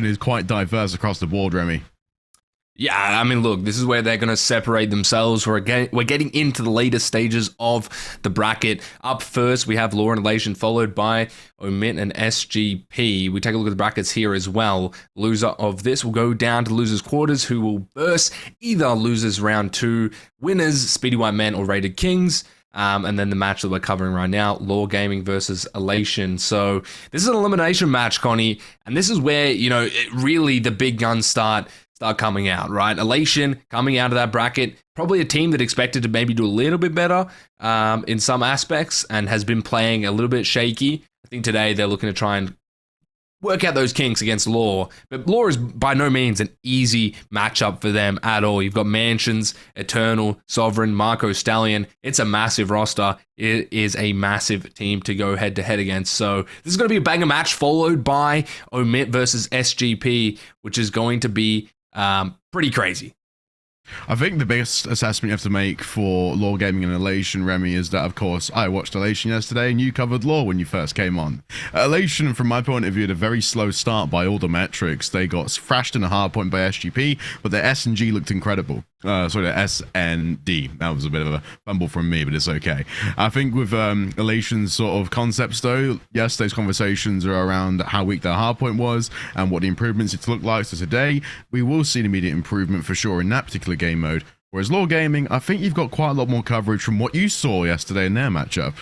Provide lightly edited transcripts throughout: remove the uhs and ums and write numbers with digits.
is quite diverse across the board, Remy. Yeah, I mean, look, this is where they're going to separate themselves. We're getting into the later stages of the bracket. Up first, we have Law and Elation, followed by Omit and SGP. We take a look at the brackets here as well. Loser of this will go down to losers quarters, who will verse either losers round 2, winners, Speedy White Men or Rated Kings. And then the match that we're covering right now, Law Gaming versus Elation. So this is an elimination match, Connie, and this is where, really the big guns start coming out, right? Elation coming out of that bracket, probably a team that expected to maybe do a little bit better in some aspects and has been playing a little bit shaky. I think today they're looking to try and work out those kinks against Law, but Law is by no means an easy matchup for them at all. You've got Mansions, Eternal, Sovereign, Marco Stallion. It's a massive roster. It is a massive team to go head-to-head against. So this is going to be a banger match, followed by Omit versus SGP, which is going to be pretty crazy. I think the biggest assessment you have to make for Law Gaming and Elation, Remy, is that, of course, I watched Elation yesterday and you covered Law when you first came on. Elation, from my point of view, had a very slow start by all the metrics. They got thrashed in a hard point by SGP, but their S and G looked incredible. Sorry, the S and D. That was a bit of a fumble from me, but it's okay. I think with Elation's sort of concepts, though, yes, those conversations are around how weak their hardpoint was and what the improvements it's looked like. So today, we will see an immediate improvement for sure in that particular game mode. Whereas Law Gaming, I think you've got quite a lot more coverage from what you saw yesterday in their matchup.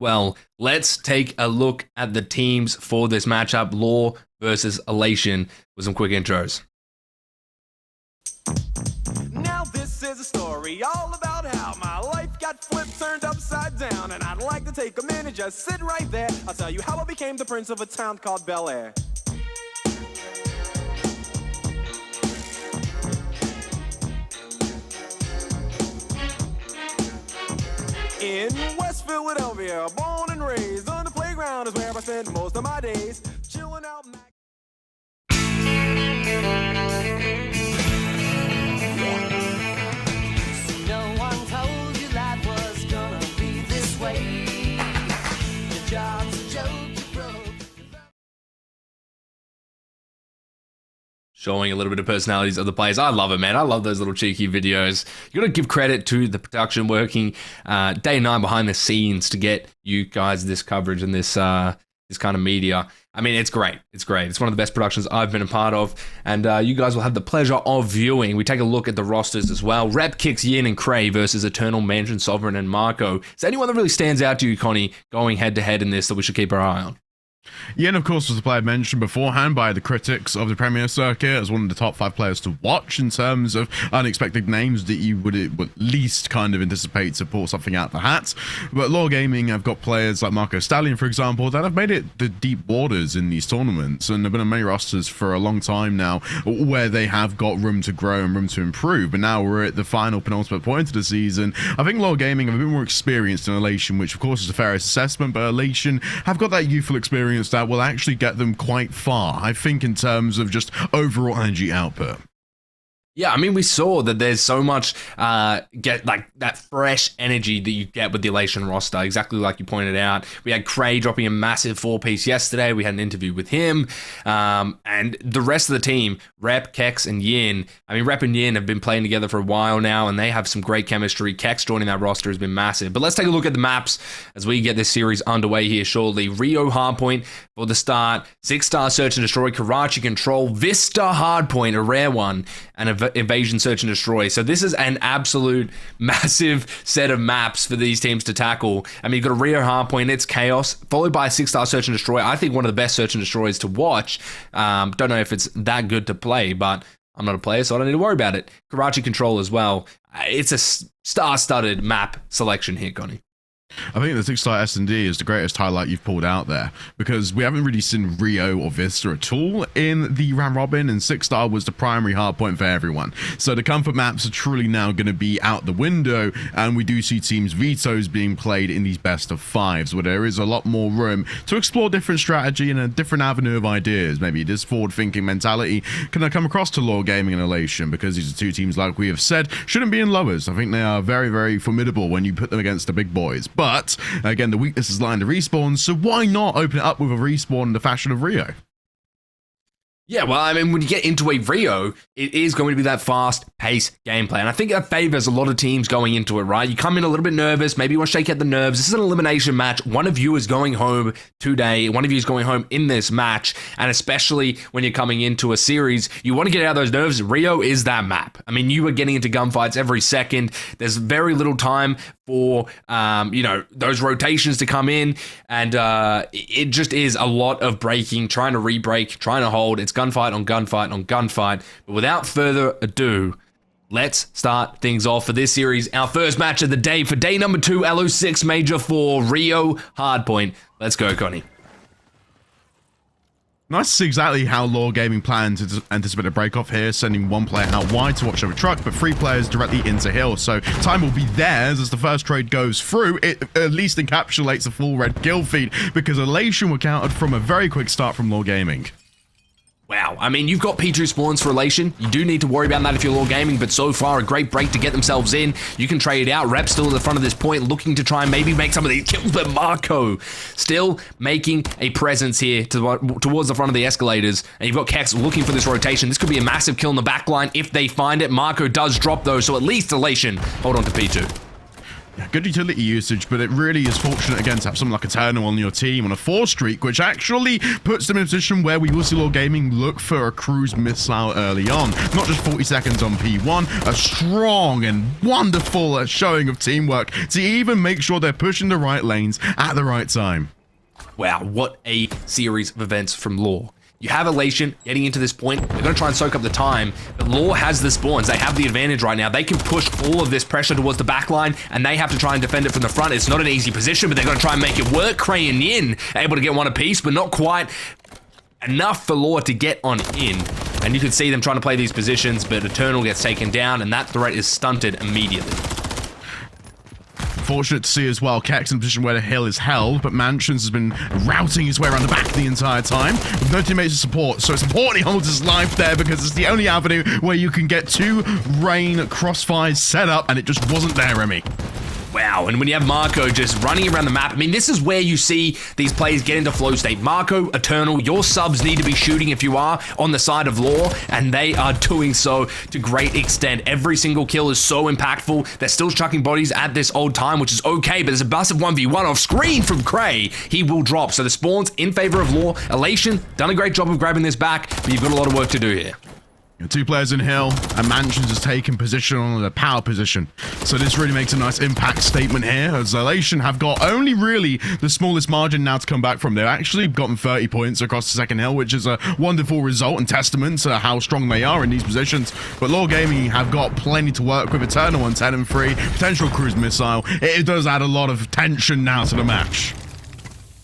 Well, let's take a look at the teams for this matchup, Law versus Elation, with some quick intros. Now this is a story all about how my life got flipped, turned upside down, and I'd like to take a minute, just sit right there. I'll tell you how I became the prince of a town called Bel Air. In West Philadelphia, born and raised on the playground is where I spent most of my days, chilling out. No one told you life was gonna be this way. Your job's a joke, you broke. Showing a little bit of personalities of the players. I love it, man. I love those little cheeky videos. You got to give credit to the production working day and night behind the scenes to get you guys this coverage and this kind of media. I mean, it's great. It's great. It's one of the best productions I've been a part of, and you guys will have the pleasure of viewing. We take a look at the rosters as well. Rep kicks Yin and Cray versus Eternal, Mansion, Sovereign, and Marco. Is there anyone that really stands out to you, Connie, going head-to-head in this that we should keep our eye on? Yen, of course, was the player mentioned beforehand by the critics of the Premier Circuit as one of the top 5 players to watch in terms of unexpected names that you would at least kind of anticipate to pull something out the hat. But Law Gaming have got players like Marco Stallion, for example, that have made it the deep waters in these tournaments and have been on many rosters for a long time now where they have got room to grow and room to improve. But now we're at the final penultimate point of the season. I think Law Gaming have a bit more experienced in Elation, which of course is the fairest assessment, but Elation have got that youthful experience that will actually get them quite far, I think, in terms of just overall energy output. Yeah, I mean, we saw that there's so much that fresh energy that you get with the Elation roster, exactly like you pointed out. We had Cray dropping a massive 4-piece yesterday. We had an interview with him. And the rest of the team, Rep, Kex, and Yin. I mean, Rep and Yin have been playing together for a while now, and they have some great chemistry. Kex joining that roster has been massive. But let's take a look at the maps as we get this series underway here shortly. Rio Hardpoint for the start. 6-star Search and Destroy, Karachi Control, Vista Hardpoint, a rare one, and Evasion, Search and Destroy. So this is an absolute massive set of maps for these teams to tackle. I mean, you've got a Rio Hardpoint, it's Chaos, followed by a 6-star Search and Destroy. I think one of the best Search and Destroys to watch. Don't know if it's that good to play, but I'm not a player, so I don't need to worry about it. Karachi Control as well. It's a star-studded map selection here, Connie. I think the 6-star S&D is the greatest highlight you've pulled out there, because we haven't really seen Rio or Vista at all in the round robin, and 6-star was the primary hard point for everyone. So the comfort maps are truly now going to be out the window, and we do see teams' vetoes being played in these best of 5s, where there is a lot more room to explore different strategy and a different avenue of ideas. Maybe this forward-thinking mentality can come across to Law Gaming and Elation, because these are two teams, like we have said, shouldn't be in lowers. I think they are very, very formidable when you put them against the big boys. But again, the weakness is lying to respawn, so why not open it up with a respawn in the fashion of Rio? Yeah, well, I mean, when you get into a Rio, it is going to be that fast-paced gameplay. And I think that favors a lot of teams going into it, right? You come in a little bit nervous. Maybe you want to shake out the nerves. This is an elimination match. One of you is going home today. One of you is going home in this match. And especially when you're coming into a series, you want to get out of those nerves. Rio is that map. I mean, you are getting into gunfights every second. There's very little time for, those rotations to come in. And it just is a lot of breaking, trying to re-break, trying to hold. It's gunfight on gunfight on gunfight. But without further ado, let's start things off for this series. Our first match of the day for day number 2, Lo6 Major 4, Rio Hardpoint. Let's go, Connie. Nice to see exactly how Law Gaming planned to anticipate a break-off here, sending one player out wide to watch over truck, but 3 players directly into hill. So time will be theirs as the first trade goes through. It at least encapsulates a full red kill feed, because Elation were countered from a very quick start from Law Gaming. Wow, I mean, you've got P2 spawns for Elation. You do need to worry about that if you're Law Gaming, but so far, a great break to get themselves in. You can trade it out. Rep still at the front of this point, looking to try and maybe make some of these kills, but Marco still making a presence here towards the front of the escalators. And you've got Kex looking for this rotation. This could be a massive kill in the back line if they find it. Marco does drop, though, so at least Elation hold on to P2. Good utility usage, but it really is fortunate again to have something like Eternal on your team on a 4 streak, which actually puts them in a position where we will see Law Gaming look for a cruise missile early on. Not just 40 seconds on P1, a strong and wonderful showing of teamwork to even make sure they're pushing the right lanes at the right time. Wow, what a series of events from Law. You have Elation getting into this point. They're going to try and soak up the time, but Law has the spawns. They have the advantage right now. They can push all of this pressure towards the back line, and they have to try and defend it from the front. It's not an easy position, but they're going to try and make it work. Cray and Yin able to get one apiece, but not quite enough for Law to get on in. And you can see them trying to play these positions, but Eternal gets taken down, and that threat is stunted immediately. Fortunate to see as well, Kex in a position where the hill is held, but Mansions has been routing his way around the back the entire time with no teammates to support. So it's important he holds his life there, because it's the only avenue where you can get 2 rain crossfires set up, and it just wasn't there, Remy. Wow, and when you have Marco just running around the map, I mean, this is where you see these players get into flow state. Marco, Eternal, your subs need to be shooting if you are on the side of Law, and they are doing so to great extent. Every single kill is so impactful. They're still chucking bodies at this old time, which is okay, but there's a massive 1v1 off screen from Cray. He will drop. So the spawns in favor of Law. Elation, done a great job of grabbing this back, but you've got a lot of work to do here. 2 players in hill, and Mansions has taken position on the power position. So this really makes a nice impact statement here, as Elation have got only really the smallest margin now to come back from. They've actually gotten 30 points across the second hill, which is a wonderful result and testament to how strong they are in these positions. But Law Gaming have got plenty to work with. Eternal on 10 and 3, potential cruise missile. It does add a lot of tension now to the match.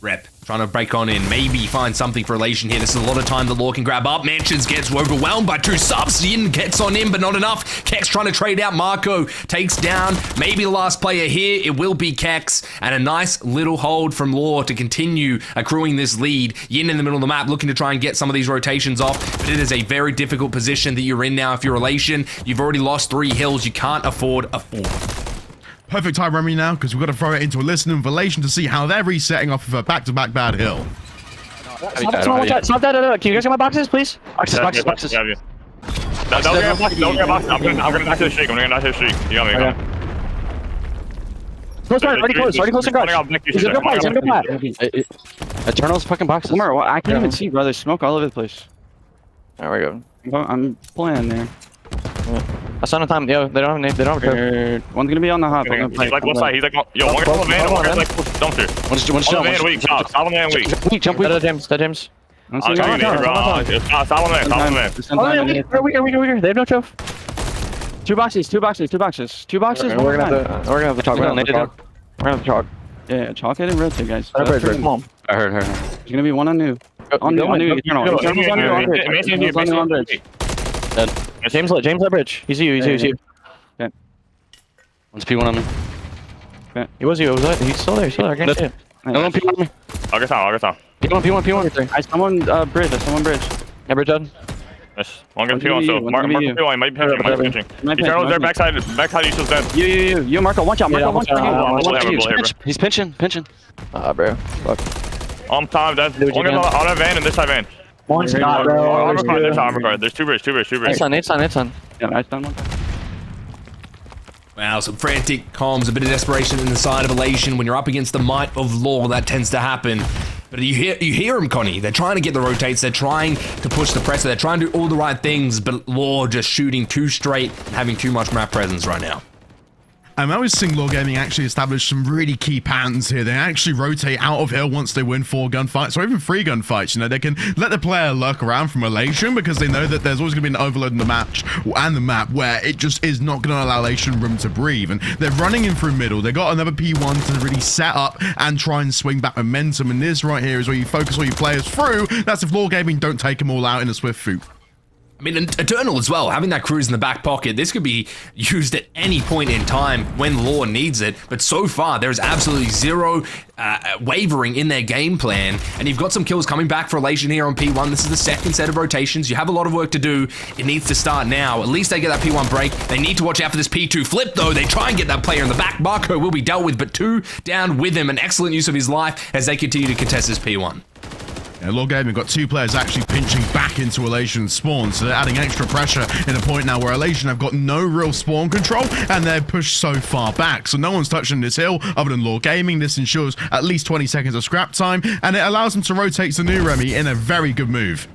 Rep trying to break on in, maybe find something for Elation here. This is a lot of time that Law can grab up. Mansions gets overwhelmed by 2 subs. Yin gets on in, but not enough. Kex trying to trade out. Marco takes down maybe the last player here. It will be Kex, and a nice little hold from Law to continue accruing this lead. Yin in the middle of the map looking to try and get some of these rotations off, but it is a very difficult position that you're in now if you're Elation. You've already lost 3 hills. You can't afford a 4th. Perfect time, Remy, now, because we've got to throw it into a listening of Elation to see how they're resetting off of a back-to-back bad hill. Stop that. Can you guys get my boxes, please? Boxes. No, don't get boxes. I'm gonna dash to the streak. You got me. Okay. Already close and garage. He's gonna go plat. Eternal's fucking boxes. I can't even see, bro. There's smoke all over the place. There we go. I'm playing there. I saw no time. Yo, they don't have a curve. One's gonna be on the hop. He's like left side. He's like, yo, one guy's van, one guy's like dumpster. One's One van weak. Stop on van weak. Jump weak. That James. I'll tell you later, bro. Stop on van. Weaker. They have no choke. 2 boxes. Two boxes. We're gonna have the chalk. We're gonna have the chalk. Yeah, chalk it and rotate, guys. Come on. I heard. There's gonna be one on new. On new. Eternal's on bridge. James let bridge. He's you. Okay. One's P1 on me. Okay. He was you. He's still there. I can't see it. No one P1 on me. I'll get down. P1. Someone bridge. Yeah, bridge done. Yes. One guy's P1, so Mark P1 might be pinching. Eternal's there, backside, you still dead. You, Marco, one shot. He's pinching. Bro. Fuck. On time, dead. One guy's on that van and this side van. One's not, Armor card, there's armor card. There's two bridge. It's on. Yeah, nice done one. Wow, some frantic comms, a bit of desperation in the side of Elation. When you're up against the might of Law, that tends to happen. But you hear them, Connie. They're trying to get the rotates. They're trying to push the presser. They're trying to do all the right things, but Law just shooting too straight and having too much map presence right now. I'm always seeing Law Gaming actually establish some really key patterns here. They actually rotate out of hill once they win 4 gunfights or even 3 gunfights. You know, they can let the player lurk around from Elation because they know that there's always going to be an overload in the match and the map where it just is not going to allow Elation room to breathe. And they're running in through middle. They got another P1 to really set up and try and swing back momentum. And this right here is where you focus all your players through. That's if Law Gaming don't take them all out in a swift foot. I mean, Eternal as well, having that cruise in the back pocket, this could be used at any point in time when Law needs it, but so far there's absolutely zero wavering in their game plan, and you've got some kills coming back for Elation here on P1. This is the second set of rotations. You have a lot of work to do. It needs to start now. At least they get that P1 break. They need to watch out for this P2 flip, though. They try and get that player in the back. Marco will be dealt with, but 2 down with him. An excellent use of his life as they continue to contest this P1. Yeah, Law Gaming got 2 players actually pinching back into Elation's spawn, so they're adding extra pressure in a point now where Elation have got no real spawn control, and they're pushed so far back. So no one's touching this hill other than Law Gaming. This ensures at least 20 seconds of scrap time, and it allows them to rotate to new Remy in a very good move.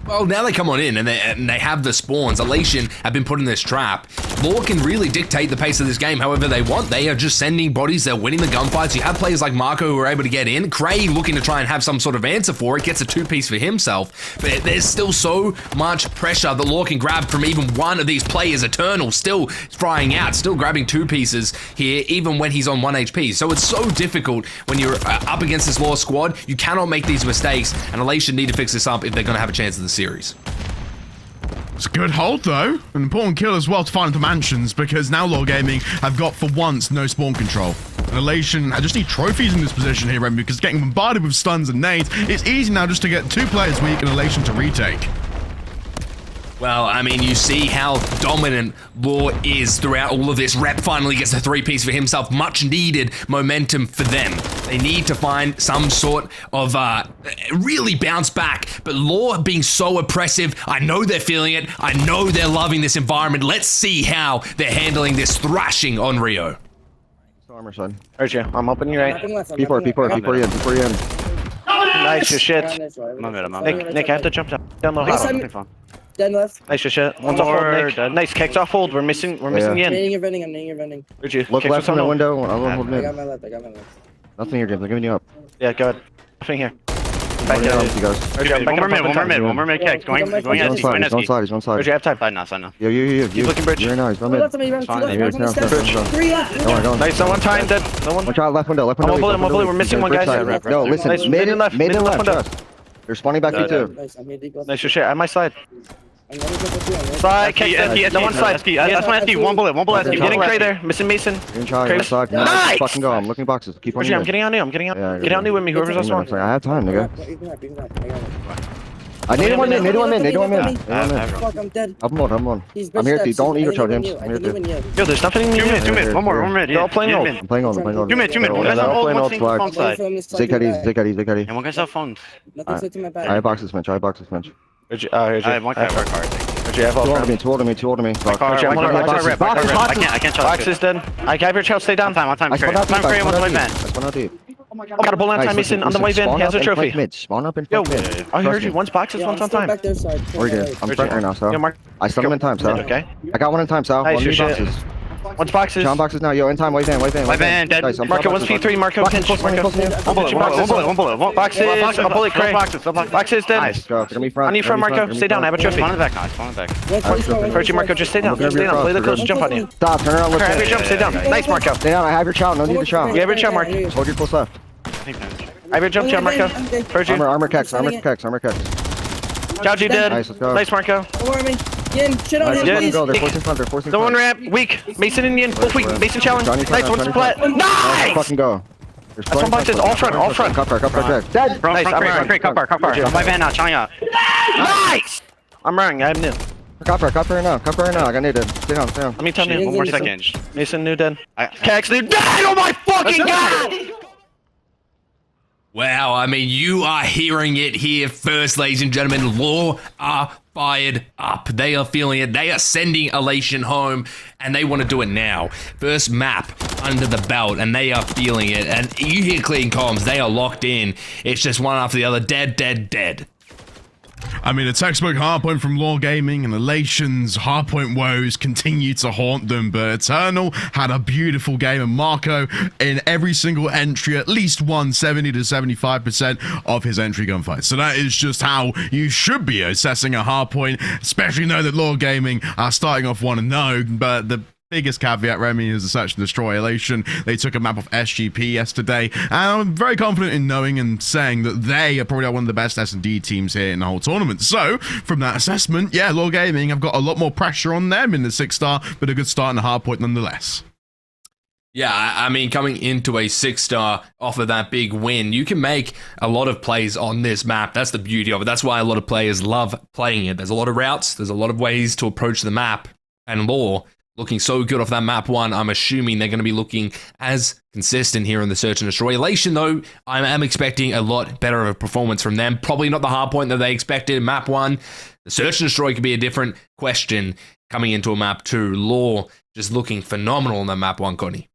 Well, now they come on in and they have the spawns. Elation have been put in this trap. Law can really dictate the pace of this game however they want. They are just sending bodies. They're winning the gunfights. You have players like Marco who are able to get in. Cray looking to try and have some sort of answer for it. Gets a 2-piece for himself. But there's still so much pressure that Law can grab from even one of these players. Eternal still frying out, still grabbing 2 pieces here even when he's on 1 HP. So it's so difficult when you're up against this Law squad. You cannot make these mistakes, and Elation need to fix this up if they're going to have a chance in the series. It's a good hold, though. An important kill as well to find the mansions, because now Law Gaming have got, for once, no spawn control. And Elation, I just need trophies in this position here, Remy, because getting bombarded with stuns and nades, it's easy now just to get 2 players weak and Elation to retake. Well, I mean, you see how dominant Law is throughout all of this. Rep finally gets a 3-piece for himself. Much needed momentum for them. They need to find some sort of really bounce back. But Law being so oppressive, I know they're feeling it. I know they're loving this environment. Let's see how they're handling this thrashing on Rio. Armor side. Right here. I'm up in your right. P4 in. Nice your shit. Nick, I have to jump down low. Dead left. Nice your shit. One's off hold, Nick. Nice kicks off hold. We're missing the I'm yen. nading and running, I'm nading and running. Look left from the window. I got my left, I got my left. Nothing here, James. I'm giving you up. Yeah, go ahead. Nothing here. Back down, you guys. One more mid, Kex. Going SC, going SC. He's one side. Bridge, I have time. Side now. Yo. Keep looking, Bridge. You're nice. Go mid. Three left. Nice, no one time, dead. No one. Watch out, left window. I'm on bullet, we're missing one, guys. No, listen. Nice, Mid and left. window. They're spawning back you too. Nice your shit, at my side. Side, Kex, no one side. That's my SD, one bullet. Getting Cray there, missing Mason. Nice! Fucking go, I'm looking boxes. Keep on. I'm getting out new, Get out new with me, whoever's on spawn. I have time, nigga. I need one in. Fuck, I'm dead. I'm on. I'm here, dude. Don't eat your James. I'm here, dude. Yo, there's nothing in 2 mid. One more mid. They're all playing old. I'm playing on. 2 mid. One guy's on old, one thing phone side. Zikadi. And one guy's on phone. Nothing set to my back. I have boxes, Mitch. I have one guy, work hard. Two older me. I can't Box is dead. I have your child, stay down. Time, I spawn out Time, deep. one's my man. I got a bullet on time, Mason. On the way in, has a trophy. Spawn up in Yo, mid. I heard you. One's boxes, one's on time. Back there, side. We're good. I'm front right now, Sal. Yo, Mark. I stun them in time, Sal. Okay. I got one in time, Sal. Nice, One your new shit. boxes. One's boxes. John boxes now. Yo, in time. Wait in. My van, dead. Marco, one's P3. Marco, pinch. One bullet. Boxes. A bullet, Cray. Boxes, dead. Nice. Go. Get me front. I need front, Marco. Stay down. I have a trophy. Spawn back. Heard you, Marco. Just stay down. Play the close. Jump on you. Stop. Turn around. Okay, have your jump. Stay down. Nice, Marco. Stay down. I have your child. No need to child. You have your jump, Mark. Hold your close left. I have your jump, Marco. Heard you. Armor Kex. Gouge dead. Nice, let's go. Nice, Marco. Don't worry me. Yin, shit on him, please. Go. They're forcing front. The one ramp, weak. Mason Indian, both weak. Mason challenge. Nice, one's flat. Nice! Fucking go. That's one box is all front. Cup car. Dead. Nice, I'm running. Cup car. My van now, chilling out. Nice! I'm running, I have new. Cup car right now. I got needed. Stay down. Let me tell you. 1 more second. Mason new dead. Kex new dead! Oh my fucking god! Wow, I mean, you are hearing it here first, ladies and gentlemen. Law are fired up. They are feeling it. They are sending Elation home, and they want to do it now. First map under the belt, and they are feeling it. And you hear clean comms. They are locked in. It's just one after the other. Dead, dead, dead. I mean, a textbook hardpoint from Law Gaming, and Elation's hardpoint woes continue to haunt them, but Eternal had a beautiful game, and Marco, in every single entry, at least won 70 to 75% of his entry gunfights. So that is just how you should be assessing a hardpoint, especially knowing that Law Gaming are starting off 1-0, but the biggest caveat, Remy, is the search and destroy Elation. They took a map off SGP yesterday, and I'm very confident in knowing and saying that they are probably one of the best S&D teams here in the whole tournament. So, from that assessment, yeah, Law Gaming have got a lot more pressure on them in the 6-star, but a good start in the hardpoint nonetheless. Yeah, I mean, coming into a 6-star off of that big win, you can make a lot of plays on this map. That's the beauty of it. That's why a lot of players love playing it. There's a lot of routes. There's a lot of ways to approach the map, and Law looking so good off that map 1, I'm assuming they're going to be looking as consistent here in the search and destroy. Elation, though, I am expecting a lot better of a performance from them. Probably not the hard point that they expected in map 1. The search and destroy could be a different question coming into a map 2. Law just looking phenomenal on that map 1, Connie.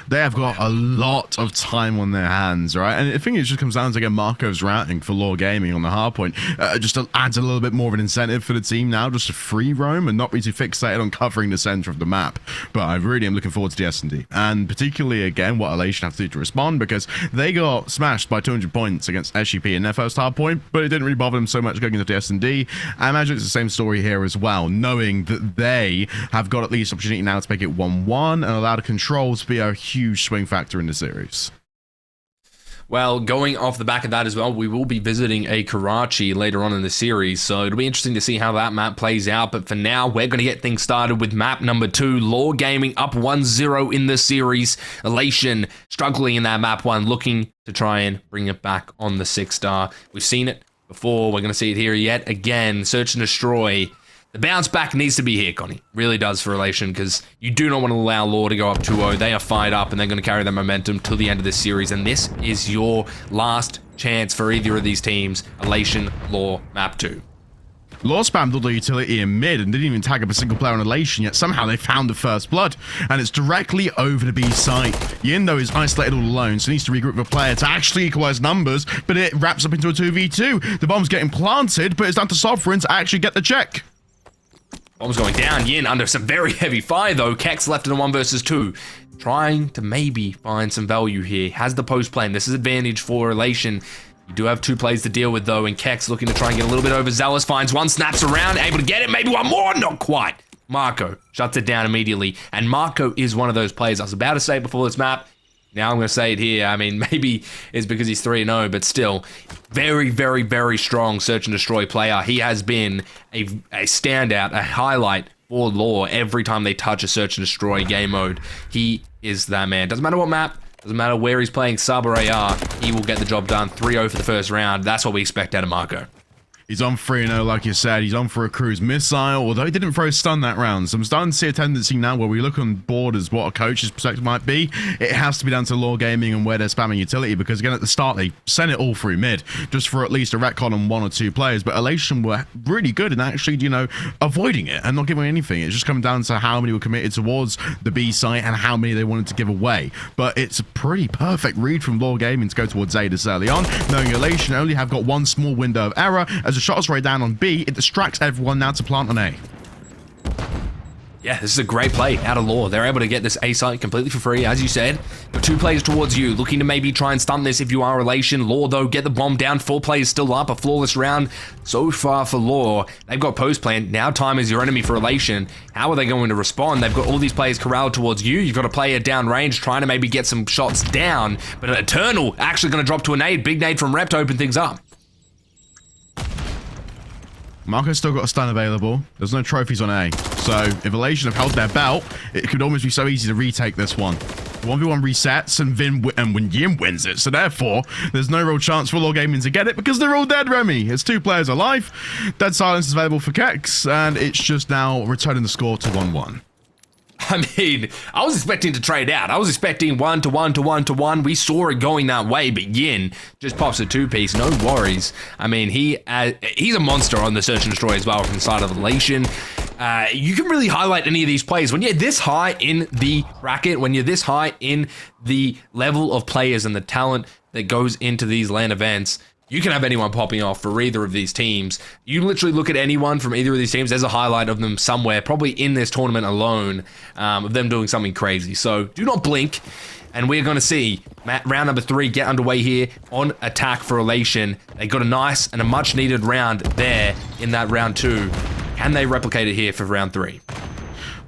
They have got a lot of time on their hands, right? And I think it just comes down to, again, Marco's routing for Law Gaming on the hardpoint. Just adds a little bit more of an incentive for the team now, just to free roam and not be too fixated on covering the center of the map. But I really am looking forward to the S&D. And particularly, again, what Elation have to do to respond, because they got smashed by 200 points against SGP in their first hardpoint, but it didn't really bother them so much going into the S&D. I imagine it's the same story here as well, knowing that they have got at least opportunity now to make it 1-1 and allow the control to be a huge swing factor in the series. Well, going off the back of that as well, we will be visiting a Karachi later on in the series, so it'll be interesting to see how that map plays out. But for now, we're going to get things started with map number 2. Law Gaming up 1-0 in the series. Elation struggling in that map 1, looking to try and bring it back on the 6-star. We've seen it before. We're going to see it here yet again. Search and destroy. The bounce back needs to be here, Connie. Really does for Elation, because you do not want to allow Law to go up 2-0. They are fired up, and they're going to carry their momentum till the end of this series. And this is your last chance for either of these teams. Elation, Law, map 2. Law spammed all the utility in mid and didn't even tag up a single player on Elation, yet somehow they found the first blood. And it's directly over the B site. Yin, though, is isolated all alone, so needs to regroup with a player to actually equalize numbers, but it wraps up into a 2v2. The bomb's getting planted, but it's down to Sovereign to actually get the check. Bomb's going down. Yin under some very heavy fire, though. Kex left in a 1 versus 2. Trying to maybe find some value here. Has the post plan. This is advantage for Elation. You do have 2 plays to deal with, though, and Kex looking to try and get a little bit overzealous. Finds one, snaps around, able to get it. Maybe one more. Not quite. Marco shuts it down immediately. And Marco is one of those players I was about to say before this map. Now I'm going to say it here. I mean, maybe it's because he's 3-0, but still, very, very, very strong search and destroy player. He has been a standout, a highlight for Law every time they touch a search and destroy game mode. He is that man. Doesn't matter what map, doesn't matter where he's playing sub or AR, he will get the job done. 3-0 for the first round. That's what we expect out of Marco. He's on 3-0, like you said. He's on for a cruise missile, although he didn't throw stun that round. So I'm starting to see a tendency now where we look on board as what a coach's perspective might be. It has to be down to Law Gaming and where they're spamming utility, because again, at the start, they sent it all through mid, just for at least a retcon on 1 or 2 players. But Elation were really good in actually, you know, avoiding it and not giving anything. It's just coming down to how many were committed towards the B site and how many they wanted to give away. But it's a pretty perfect read from Law Gaming to go towards A this early on, knowing Elation only have got 1 small window of error. As the shot's right down on B, it distracts everyone now to plant on A. Yeah, this is a great play out of Law. They're able to get this A site completely for free, as you said. Got 2 players towards you, looking to maybe try and stun this if you are Elation. Law, though, get the bomb down. 4 players still up. A flawless round so far for Law. They've got post plan. Now time is your enemy for Elation. How are they going to respond? They've got all these players corralled towards you. You've got a player down range trying to maybe get some shots down. But an Eternal actually going to drop to a nade. Big nade from Rep to open things up. Marco's still got a stun available. There's no trophies on A. So if Elation have held their belt, it could almost be so easy to retake this one. 1v1 resets and Yin wins it. So therefore, there's no real chance for Law Gaming to get it because they're all dead, Remy. It's 2 players alive. Dead silence is available for Kex, and it's just now returning the score to 1-1. I mean, I was expecting to trade out. I was expecting 1 to 1 to 1 to 1. We saw it going that way, but Yin just pops a 2-piece. No worries. I mean, he's a monster on the Search and Destroy as well from the side of Elation. You can really highlight any of these plays. When you're this high in the bracket, when you're this high in the level of players and the talent that goes into these LAN events, you can have anyone popping off for either of these teams. You literally look at anyone from either of these teams, there's a highlight of them somewhere, probably in this tournament alone, of them doing something crazy. So do not blink, and we're going to see round number 3 get underway here on attack for Elation. They got a nice and a much needed round there in that round 2. Can they replicate it here for round 3?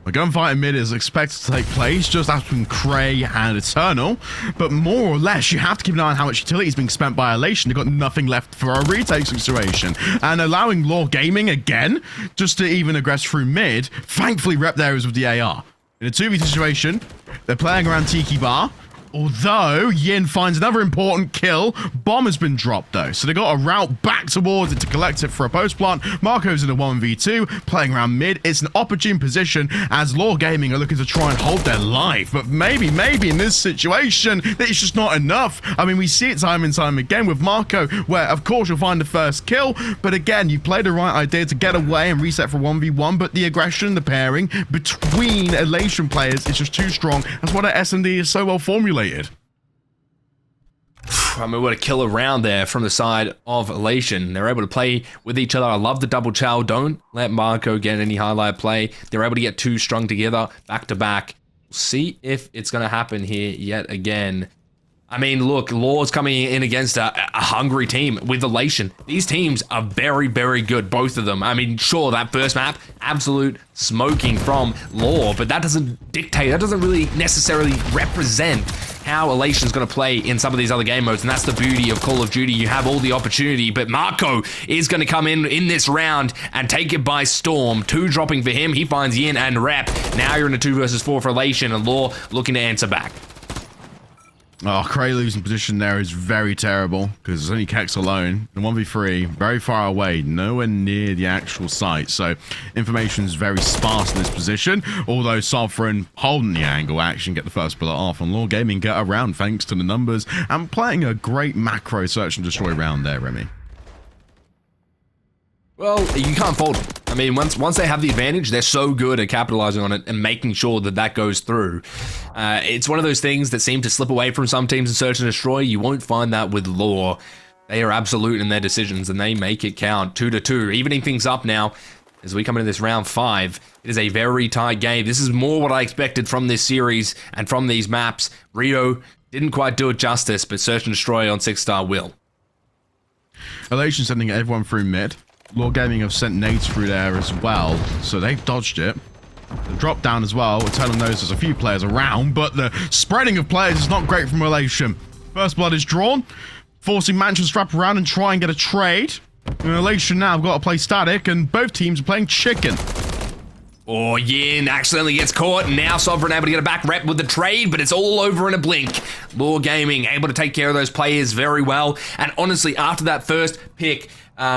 The gunfight in mid is expected to take place just between Cray and Eternal, but more or less, you have to keep an eye on how much utility is being spent by Elation. They've got nothing left for a retake situation, and allowing Law Gaming again just to even aggress through mid, thankfully rep there is with the AR. In a 2v situation, they're playing around Tiki Bar, although Yin finds another important kill. Bomb has been dropped though, so they got a route back towards it to collect it for a post plant. Marco's in a 1v2, playing around mid. It's an opportune position as Law Gaming are looking to try and hold their life, but maybe in this situation, it's just not enough. I mean, we see it time and time again with Marco, where of course you'll find the first kill, but again, you play the right idea to get away and reset for 1v1, but the aggression, the pairing between Elation players is just too strong. That's why the S&D is so well formulated. I mean, what a killer round there from the side of Elation. They're able to play with each other. I love the double chow. Don't let Marco get any highlight play. They're able to get 2 strung together, back to back. We'll see if it's going to happen here yet again. I mean, look, Law's coming in against a hungry team with Elation. These teams are very, very good, both of them. I mean, sure, that first map, absolute smoking from Law, but that doesn't dictate, that doesn't really necessarily represent how Elation's going to play in some of these other game modes, and that's the beauty of Call of Duty. You have all the opportunity, but Marco is going to come in this round and take it by storm. 2 dropping for him. He finds Yin and Rep. Now you're in a 2 versus 4 for Elation, and Law looking to answer back. Oh, Cray losing position there is very terrible because it's only Kex alone. The 1v3, very far away, nowhere near the actual site. So information is very sparse in this position. Although Sovereign holding the angle action, get the first bullet off, and Law Gaming get around thanks to the numbers and playing a great macro search and destroy round there, Remy. Well, you can't fault them. I mean, once they have the advantage, they're so good at capitalizing on it and making sure that that goes through. It's one of those things that seem to slip away from some teams in Search and Destroy. You won't find that with Law. They are absolute in their decisions, and they make it count. 2-2, evening things up now as we come into this round 5. It is a very tight game. This is more what I expected from this series and from these maps. Rio didn't quite do it justice, but Search and Destroy on 6-star will. Elation sending everyone through mid. Law Gaming have sent nades through there as well, so they've dodged it. The drop down as well. Eternal knows there's a few players around, but the spreading of players is not great from Elation. First blood is drawn, forcing Mansion to wrap around and try and get a trade. And Elation now have got to play static, and both teams are playing chicken. Oh, Yin accidentally gets caught, and now Sovereign able to get a back rep with the trade, but it's all over in a blink. Law Gaming able to take care of those players very well, and honestly, after that first pick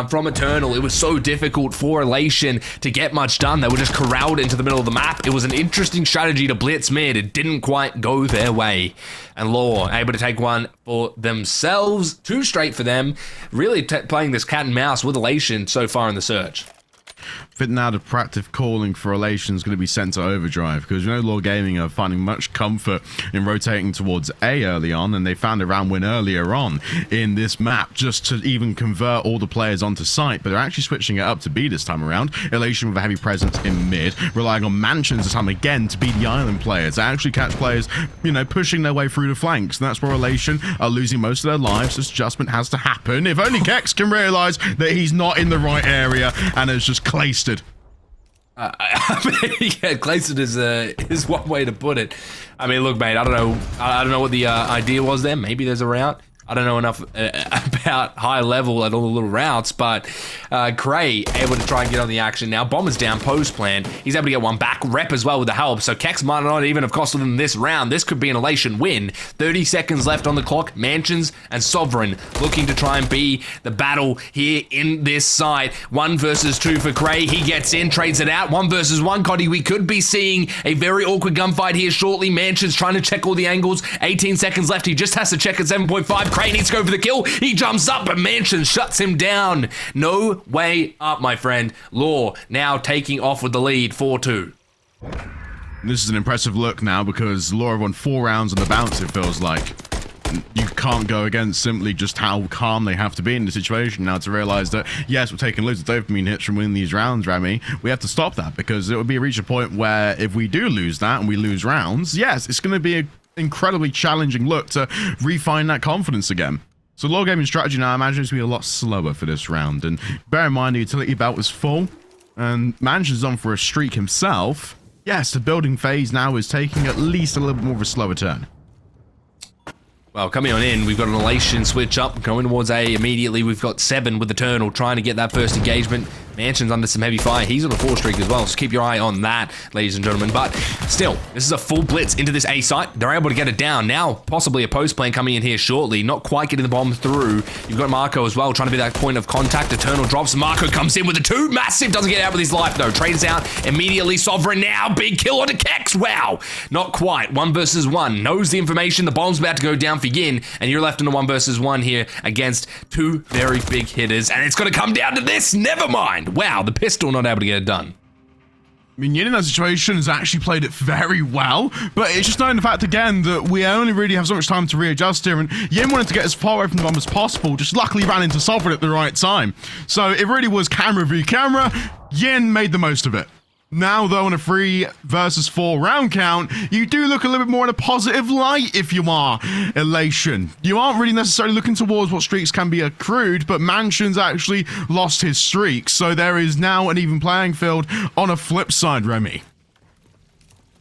from Eternal, it was so difficult for Elation to get much done. They were just corralled into the middle of the map. It was an interesting strategy to blitz mid. It didn't quite go their way, and Law able to take one for themselves. 2 straight for them, really playing this cat and mouse with Elation so far in the search. Fitting out of proactive calling for Elation is going to be sent to overdrive because you know Law Gaming are finding much comfort in rotating towards A early on, and they found a round win earlier on in this map just to even convert all the players onto site, but they're actually switching it up to B this time around. Elation with a heavy presence in mid, relying on Mansions this time again to beat the island players. They actually catch players, you know, pushing their way through the flanks, and that's where Elation are losing most of their lives. This adjustment has to happen. If only Kex can realize that he's not in the right area and has just clasted. I mean, yeah, clasted is one way to put it. I mean, look, mate, I don't know what the idea was there. Maybe there's a route. I don't know enough about high level at all the little routes, but Cray able to try and get on the action now. Bomb is down, post plan. He's able to get one back. Rep as well with the help. So Kex might not even have costed them this round. This could be an Elation win. 30 seconds left on the clock. Mansions and Sovereign looking to try and be the battle here in this side. 1 versus 2 for Cray. He gets in, trades it out. 1 versus 1, Coddy. We could be seeing a very awkward gunfight here shortly. Mansions trying to check all the angles. 18 seconds left. He just has to check at 7.5. Cray needs to go for the kill. He jumps up, but Mansion shuts him down. No way up, my friend. Law now taking off with the lead, 4-2. This is an impressive look now because Law have won 4 rounds on the bounce, it feels like. You can't go against simply just how calm they have to be in the situation now to realize that, yes, we're taking loads of dopamine hits from winning these rounds, Remy. We have to stop that because it would be reach a point where if we do lose that and we lose rounds, yes, it's going to be an incredibly challenging look to refine that confidence again. So Law gaming strategy now, I imagine it's going to be a lot slower for this round. And bear in mind the utility belt was full and Mansion's on for a streak himself. Yes, the building phase now is taking at least a little bit more of a slower turn. Well, coming on in, we've got an Elation switch up, going towards A immediately. We've got 7 with the Eternal, trying to get that first engagement. Mansion's under some heavy fire. He's on a 4 streak as well, so keep your eye on that, ladies and gentlemen. But still, this is a full blitz into this A site. They're able to get it down. Now, possibly a post plan coming in here shortly. Not quite getting the bomb through. You've got Marco as well, trying to be that point of contact. Eternal drops. Marco comes in with a 2. Massive doesn't get out with his life, though. Trades out immediately. Sovereign now. Big kill onto Kex. Wow. Not quite. 1 versus 1. Knows the information. The bomb's about to go down for Yin, and you're left in a 1 versus 1 here against 2 very big hitters. And it's going to come down to this. Never mind. Wow, the pistol not able to get it done. I mean, Yin in that situation has actually played it very well, but it's just knowing the fact again that we only really have so much time to readjust here, and Yin wanted to get as far away from the bomb as possible, just luckily ran into Sovereign at the right time. So it really was camera v camera. Yin made the most of it. Now, though, on a 3 versus 4 round count, you do look a little bit more in a positive light if you are Elation. You aren't really necessarily looking towards what streaks can be accrued, but Mansion's actually lost his streak, so there is now an even playing field on a flip side, Remy.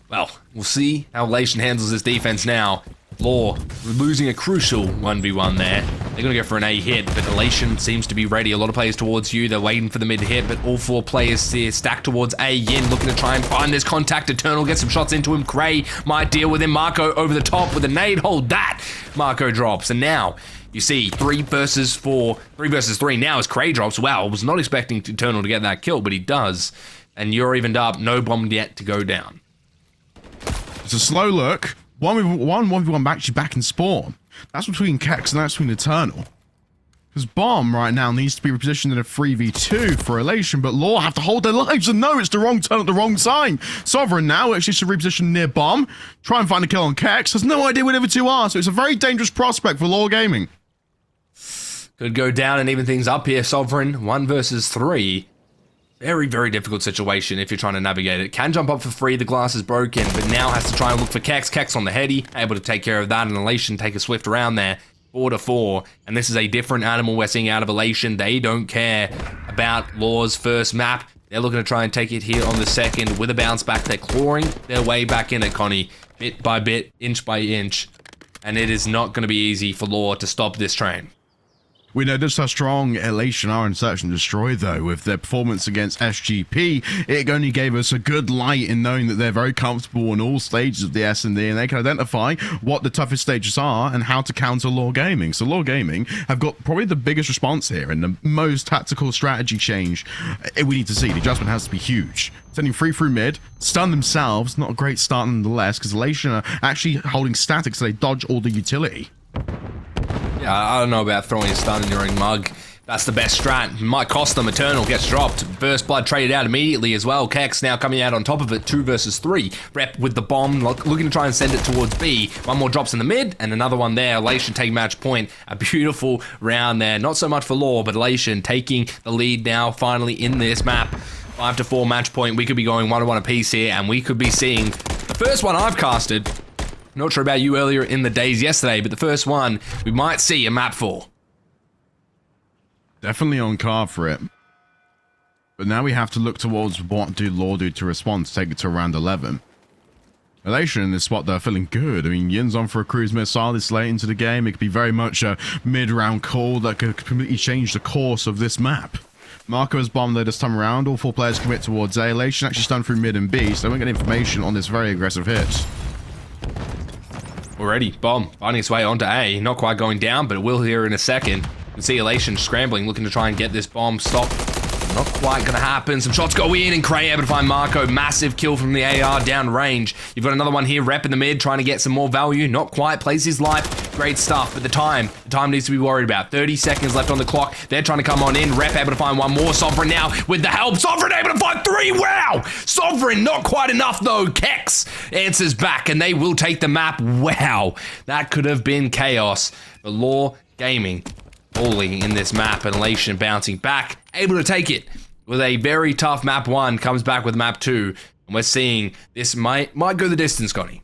Well, we'll see how Elation handles this defense now. Law losing a crucial 1v1 there. They're going to go for an A hit, but Elation seems to be ready. A lot of players towards you. They're waiting for the mid hit, but all 4 players here stacked towards A. Yin looking to try and find this contact. Eternal gets some shots into him. Cray might deal with him. Marco over the top with a nade. Hold that. Marco drops. And now you see 3 versus 4. 3 versus 3 now as Cray drops. Wow, I was not expecting Eternal to get that kill, but he does. And you're evened up. No bomb yet to go down. It's a slow look. 1v1 actually back in spawn. That's between Kex and that's between Eternal. Because Bomb right now needs to be repositioned in a 3v2 for Elation, but Law have to hold their lives, and no, it's the wrong turn at the wrong time. Sovereign now actually should reposition near Bomb, try and find a kill on Kex, has no idea where the other 2 are, so it's a very dangerous prospect for Law Gaming. Could go down and even things up here. Sovereign, 1 versus 3. Very, very difficult situation if you're trying to navigate it. Can jump up for free, the glass is broken, but now has to try and look for Kex. Kex on the heady, able to take care of that, and Elation take a swift around there. 4-4, and this is a different animal we're seeing out of Elation. They don't care about Law's first map. They're looking to try and take it here on the second with a bounce back. They're clawing their way back in it, Connie, bit by bit, inch by inch, and it is not going to be easy for Law to stop this train. We know just how strong Elation are in Search and Destroy, though. With their performance against SGP, it only gave us a good light in knowing that they're very comfortable in all stages of the S&D, and they can identify what the toughest stages are and how to counter Law Gaming. So Law Gaming have got probably the biggest response here and the most tactical strategy change we need to see. The adjustment has to be huge. Sending 3 through mid, stun themselves, not a great start nonetheless, because Elation are actually holding static, so they dodge all the utility. Yeah, I don't know about throwing a stun in your own mug. That's the best strat. Might cost them. Eternal gets dropped. Burst Blood traded out immediately as well. Kex now coming out on top of it. 2 versus 3. Rep with the bomb, looking to try and send it towards B. 1 more drops in the mid, and another one there. Elation take match point. A beautiful round there. Not so much for Law, but Elation taking the lead now, finally in this map. 5-4 match point. We could be going 1-1 apiece here, and we could be seeing the first one I've casted. Not sure about you earlier in the days yesterday, but the first one we might see a map for. Definitely on card for it. But now we have to look towards what do Law do to respond to take it to round 11. Elation in this spot, they're feeling good. I mean, Yin's on for a cruise missile this late into the game. It could be very much a mid-round call that could completely change the course of this map. Marco has bombed though this time around. All 4 players commit towards A. Elation actually stunned through mid and B, so they won't get information on this very aggressive hit. Already, bomb finding its way onto A. Not quite going down, but it will here in a second. You can see Elation scrambling, looking to try and get this bomb stopped. Not quite gonna happen. Some shots go in, and Cray able to find Marco. Massive kill from the AR down range. You've got another one here, Rep in the mid, trying to get some more value. Not quite, plays his life. Great stuff, but the time needs to be worried about. 30 seconds left on the clock. They're trying to come on in. Rep able to find one more. Sovereign now with the help. Sovereign able to find 3. Wow! Sovereign, not quite enough though. Kex answers back, and they will take the map. Wow, that could have been chaos. But Law Gaming falling in this map, and Elation bouncing back, able to take it with a very tough map 1, comes back with map 2, and we're seeing this might go the distance, Connie.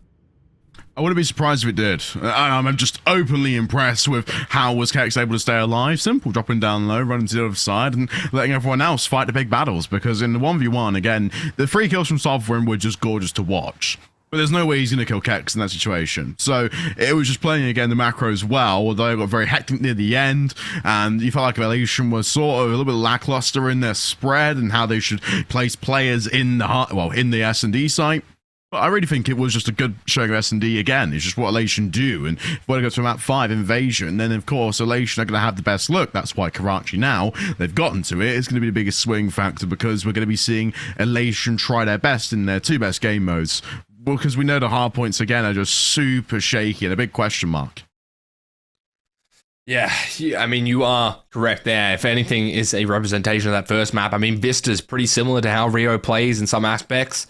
I wouldn't be surprised if it did. I'm just openly impressed with how was Kex able to stay alive. Simple, dropping down low, running to the other side, and letting everyone else fight the big battles, because in the 1v1, again, the 3 kills from Sovereign were just gorgeous to watch. But there's no way he's going to kill Kex in that situation. So it was just playing again the macros well, although it got very hectic near the end, and you felt like Elation was sort of a little bit lackluster in their spread and how they should place players in the in the S&D site. But I really think it was just a good showing of S&D again. It's just what Elation do. And if we go to map 5, Invasion, then of course Elation are going to have the best look. That's why Karachi now, they've gotten to it. It's going to be the biggest swing factor, because we're going to be seeing Elation try their best in their 2 best game modes. Because we know the hard points, again, are just super shaky and a big question mark. Yeah, I mean, you are correct there. If anything is a representation of that first map, I mean, Vista's pretty similar to how Rio plays in some aspects.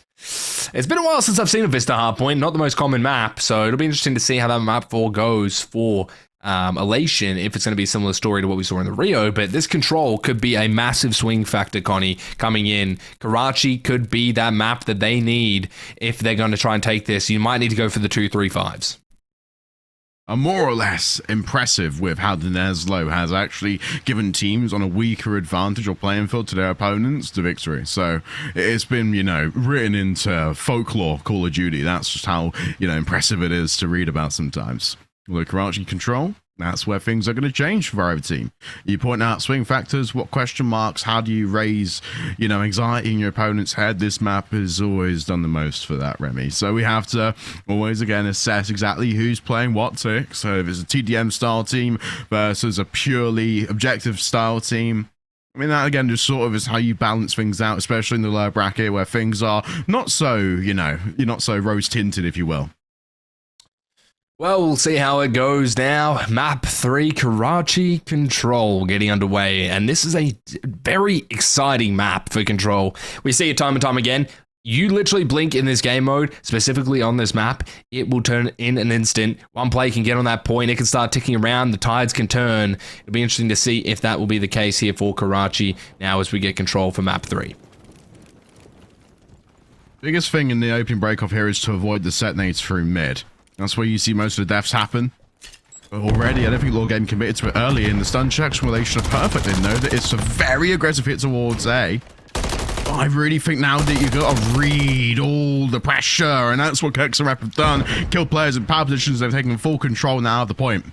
It's been a while since I've seen a Vista hardpoint, not the most common map, so it'll be interesting to see how that map 4 goes for Elation, if it's going to be a similar story to what we saw in the Rio. But this control could be a massive swing factor, Connie, coming in. Karachi could be that map that they need if they're going to try and take this. You might need to go for the 2-3-5s. Are more or less impressive with how the Neslo has actually given teams on a weaker advantage or playing field to their opponents the victory. So it's been, written into folklore Call of Duty. That's just how, impressive it is to read about sometimes. Although Karachi control, that's where things are going to change for our team. You point out swing factors, what question marks, how do you raise, anxiety in your opponent's head? This map has always done the most for that, Remy. So we have to always, again, assess exactly who's playing what tick. So if it's a TDM style team versus a purely objective style team, I mean, that again just sort of is how you balance things out, especially in the lower bracket where things are not so, you're not so rose tinted, if you will. Well, we'll see how it goes now. Map 3, Karachi Control getting underway. And this is a very exciting map for Control. We see it time and time again. You literally blink in this game mode, specifically on this map, it will turn in an instant. One player can get on that point, it can start ticking around, the tides can turn. It'll be interesting to see if that will be the case here for Karachi now as we get Control for map 3. Biggest thing in the opening break-off here is to avoid the set nades through mid. That's where you see most of the deaths happen. But already, I don't think Law Game committed to it early in the stun checks from Elation are perfect. They know that it's a very aggressive hit towards A. But I really think now that you've got to read all the pressure, and that's what Kex and Rep have done. Killed players in power positions, they've taken full control now of the point.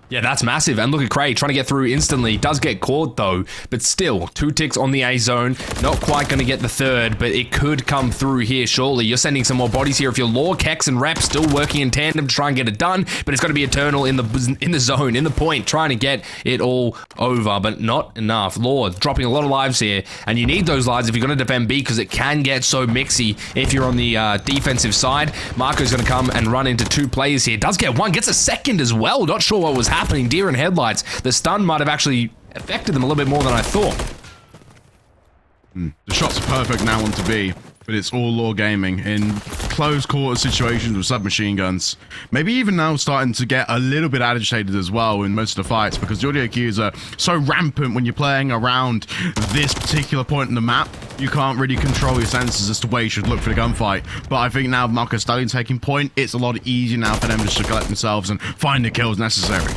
Yeah, that's massive. And look at Cray trying to get through instantly. Does get caught though, but still 2 ticks on the A zone. Not quite going to get the 3rd, but it could come through here shortly. You're sending some more bodies here. If you're Law, Kex, and Rep still working in tandem to try and get it done, but it's going to be Eternal in the zone, in the point, trying to get it all over, but not enough. Law dropping a lot of lives here, and you need those lives if you're going to defend B, because it can get so mixy if you're on the defensive side. Marco's going to come and run into 2 players here. Does get 1, gets a 2nd as well. Not sure what was happening. Deer in headlights. The stun might have actually affected them a little bit more than I thought. The shots are perfect now on to B, but it's all Law Gaming in close quarter situations with submachine guns. Maybe even now starting to get a little bit agitated as well in most of the fights, because the audio cues are so rampant when you're playing around this particular point in the map. You can't really control your senses as to where you should look for the gunfight. But I think now Marco Stallion taking point, it's a lot easier now for them just to collect themselves and find the kills necessary.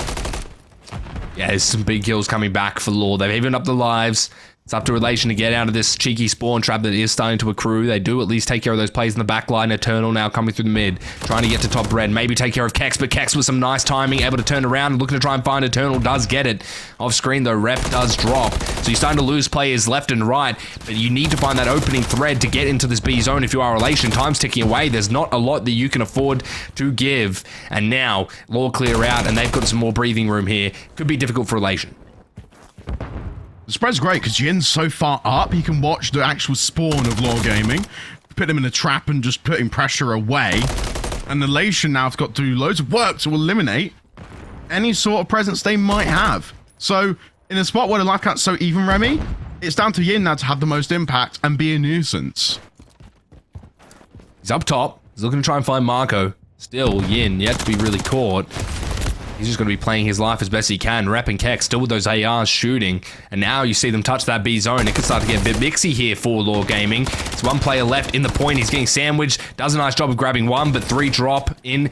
Yeah, there's some big kills coming back for Law. They've evened up the lives. It's up to Elation to get out of this cheeky spawn trap that is starting to accrue. They do at least take care of those plays in the back line. Eternal now coming through the mid, trying to get to top red. Maybe take care of Kex, but Kex with some nice timing, able to turn around and looking to try and find Eternal. Does get it. Off screen though, rep does drop. So you're starting to lose players left and right, but you need to find that opening thread to get into this B zone if you are Elation. Time's ticking away. There's not a lot that you can afford to give. And now, Law clear out, and they've got some more breathing room here. Could be difficult for Elation. The spread's great because Yin's so far up, he can watch the actual spawn of Law Gaming, put him in a trap and just putting pressure away. And Elation now have got to do loads of work to eliminate any sort of presence they might have. So, in a spot where the life count's so even, Remy, it's down to Yin now to have the most impact and be a nuisance. He's up top. He's looking to try and find Marco. Still, Yin yet to be really caught. He's just going to be playing his life as best he can. Rep and Keck still with those ARs shooting. And now you see them touch that B zone. It could start to get a bit mixy here for Law Gaming. It's one player left in the point. He's getting sandwiched. Does a nice job of grabbing one, but 3 drop in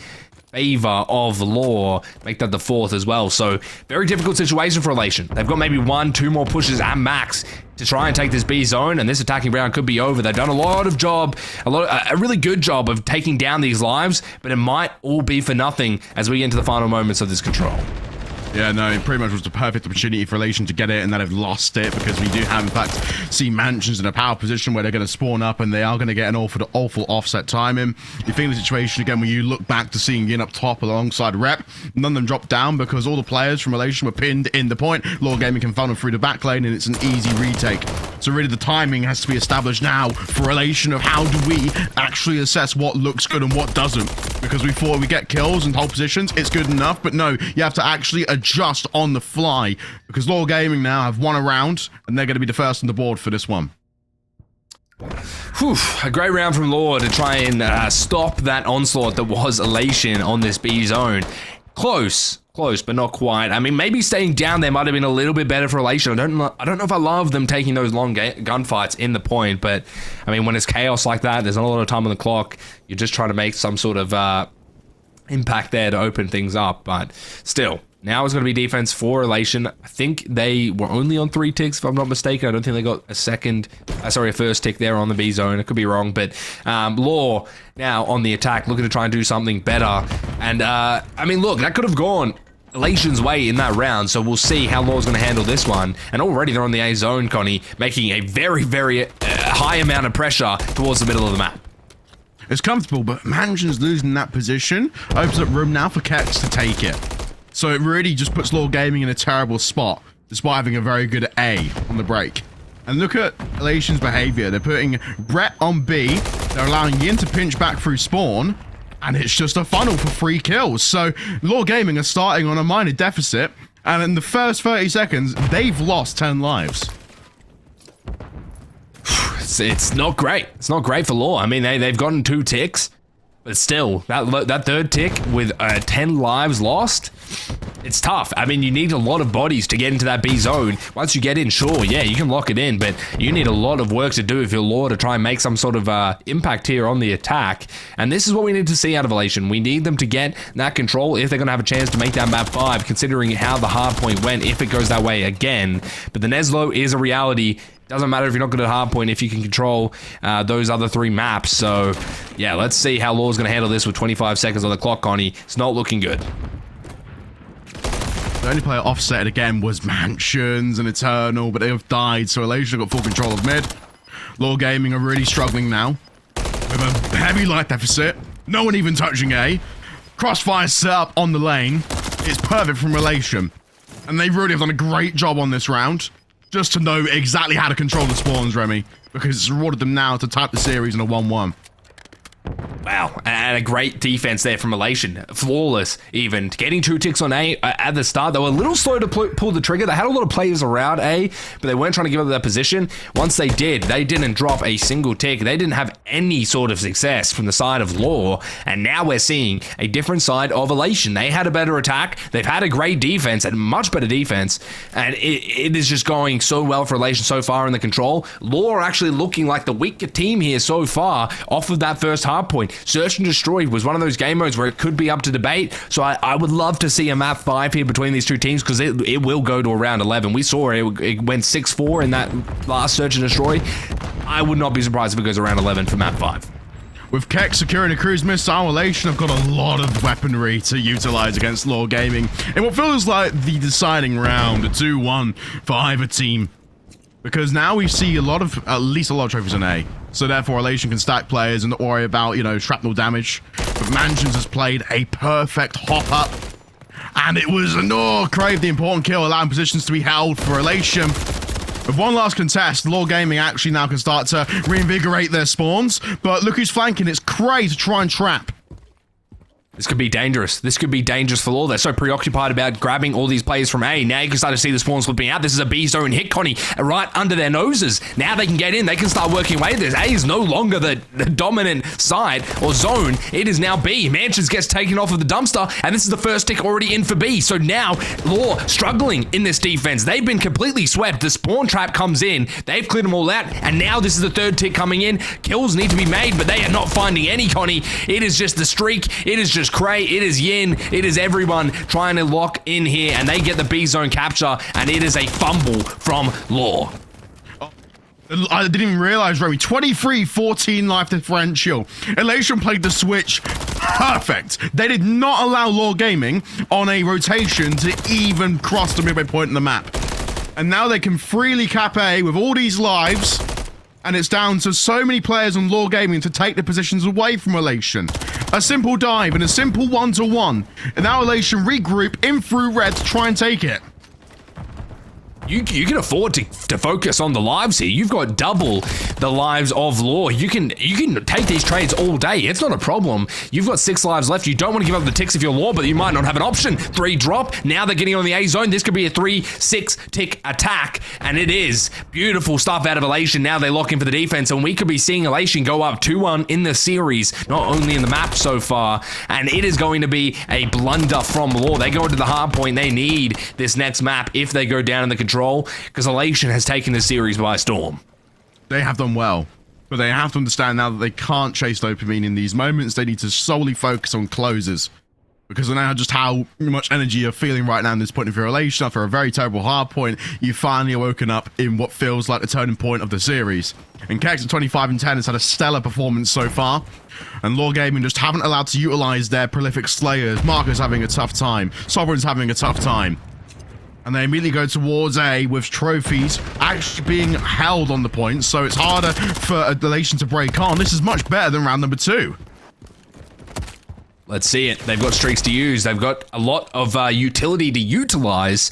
favor of Law. Make that the 4th as well. So very difficult situation for Elation. They've got maybe 1-2 more pushes at max to try and take this B zone, and this attacking round could be over. They've done a really good job of taking down these lives, but it might all be for nothing as we get into the final moments of this control. Yeah, no, it pretty much was the perfect opportunity for Elation to get it, and then they've lost it because we do have, in fact, see Mansions in a power position where they're going to spawn up and they are going to get an awful offset timing. You think the situation again when you look back to seeing Yin up top alongside Rep, none of them dropped down because all the players from Elation were pinned in the point. Law Gaming can funnel through the back lane and it's an easy retake. So really the timing has to be established now for Elation of how do we actually assess what looks good and what doesn't. Because we thought we get kills and hold positions, it's good enough, but no, you have to actually adjust on the fly because Law Gaming now have won a round and they're going to be the first on the board for this one. Whew, a great round from Law to try and stop that onslaught that was Elation on this B zone. Close, but not quite. I mean, maybe staying down there might have been a little bit better for Elation. I don't know if I love them taking those long gunfights in the point, but I mean, when it's chaos like that, there's not a lot of time on the clock. You're just trying to make some sort of impact there to open things up, but still. Now it's going to be defense for Elation. I think they were only on 3 ticks, if I'm not mistaken. I don't think they got a first tick there on the B zone. I could be wrong, but Law now on the attack, looking to try and do something better. And I mean, look, that could have gone Elation's way in that round, so we'll see how Law's going to handle this one. And already they're on the A zone, Connie, making a very, very high amount of pressure towards the middle of the map. It's comfortable, but Mansion's losing that position opens up room now for Kex to take it. So it really just puts Law Gaming in a terrible spot, despite having a very good A on the break. And look at Elation's behavior. They're putting Brett on B, they're allowing Yin to pinch back through spawn, and it's just a funnel for 3 kills. So Law Gaming are starting on a minor deficit, and in the first 30 seconds, they've lost 10 lives. It's not great. It's not great for Law. I mean, they've gotten 2 ticks. But still, that 3rd tick with 10 lives lost, it's tough. I mean, you need a lot of bodies to get into that B zone. Once you get in, sure, yeah, you can lock it in, but you need a lot of work to do if you're Law to try and make some sort of impact here on the attack. And this is what we need to see out of Elation. We need them to get that control if they're going to have a chance to make that map 5, considering how the hard point went, if it goes that way again. But the Neslo is a reality. Doesn't matter if you're not good at hardpoint if you can control those other 3 maps. So, yeah, let's see how Law's going to handle this with 25 seconds on the clock, Connie. It's not looking good. The only player offset again was Mansions and Eternal, but they have died, so Elation got full control of mid. Law Gaming are really struggling now with a heavy light deficit. No one even touching A. Crossfire set up on the lane. It's perfect from Elation. And they really have done a great job on this round. Just to know exactly how to control the spawns, Remy. Because it's rewarded them now to type the series in a 1-1. Wow, and a great defense there from Elation. Flawless, even. Getting 2 ticks on A at the start. They were a little slow to pull the trigger. They had a lot of players around A, but they weren't trying to give up that position. Once they did, they didn't drop a single tick. They didn't have any sort of success from the side of Law, and now we're seeing a different side of Elation. They had a better attack. They've had a great defense, and much better defense, and it is just going so well for Elation so far in the control. Law are actually looking like the weaker team here so far off of that first hard point. Search and Destroy was one of those game modes where it could be up to debate. So I would love to see a map 5 here between these two teams, because it will go to around 11. We saw it went 6-4 in that last Search and Destroy. I would not be surprised if it goes around 11 for map 5. With Keck securing a cruise missile, Elation have got a lot of weaponry to utilize against Law Gaming in what feels like the deciding round, a 2-1 for either team. Because now we see at least a lot of trophies on A. So therefore, Elation can stack players and not worry about, shrapnel damage. But Mansions has played a perfect hop-up. And it was Crave the important kill, allowing positions to be held for Elation. With one last contest, Law Gaming actually now can start to reinvigorate their spawns. But look who's flanking. It's Cray to try and trap. This could be dangerous. This could be dangerous for Law. They're so preoccupied about grabbing all these players from A. Now you can start to see the spawn slipping out. This is a B zone hit, Connie, right under their noses. Now they can get in. They can start working away. This A is no longer the dominant side or zone. It is now B. Mansions gets taken off of the dumpster, and this is the first tick already in for B. So now Law struggling in this defense. They've been completely swept. The spawn trap comes in. They've cleared them all out, and now this is the third tick coming in. Kills need to be made, but they are not finding any, Connie. It is just the streak. It is just Cray, it is Yin, it is everyone trying to lock in here, and they get the B zone capture, and it is a fumble from Law. I didn't even realize, Remy. 23-14 life differential. Elation played the switch perfect. They did not allow Law Gaming on a rotation to even cross the midway point in the map. And now they can freely cap A with all these lives, and it's down to so many players on Law Gaming to take the positions away from Elation. A simple dive and a simple 1-to-1. And now Elation regroup in through red to try and take it. You can afford to focus on the lives here. You've got double the lives of Law. You can take these trades all day. It's not a problem. You've got 6 lives left. You don't want to give up the ticks if you're Law, but you might not have an option. 3 drop. Now they're getting on the A zone. This could be a 3-6 tick attack, and it is. Beautiful stuff out of Elation. Now they lock in for the defense, and we could be seeing Elation go up 2-1 in the series, not only in the map so far, and it is going to be a blunder from Law. They go into the hard point. They need this next map if they go down in the control, because Elation has taken the series by storm. They have done well, but they have to understand now that they can't chase dopamine in these moments. They need to solely focus on closes, because I know just how much energy you're feeling right now in this point of your Elation. After a very terrible hard point, you finally woken up in what feels like the turning point of the series. And Kex at 25-10 has had a stellar performance so far, and Law Gaming just haven't allowed to utilize their prolific slayers. Marco's having a tough time. Sovereign's having a tough time. And they immediately go towards A with trophies actually being held on the point, so it's harder for Elation to break on. This is much better than round number 2. Let's see it. They've got streaks to use. They've got a lot of utility to utilize.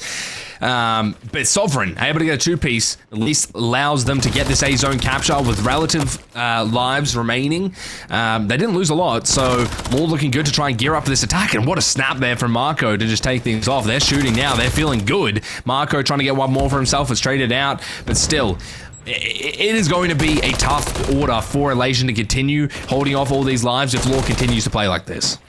But Sovereign, able to get a 2-piece, at least allows them to get this A zone capture with relative lives remaining. They didn't lose a lot, so Law looking good to try and gear up for this attack. And what a snap there from Marco to just take things off. They're shooting now. They're feeling good. Marco trying to get one more for himself. It's traded out, but still, it is going to be a tough order for Elation to continue holding off all these lives if Law continues to play like this.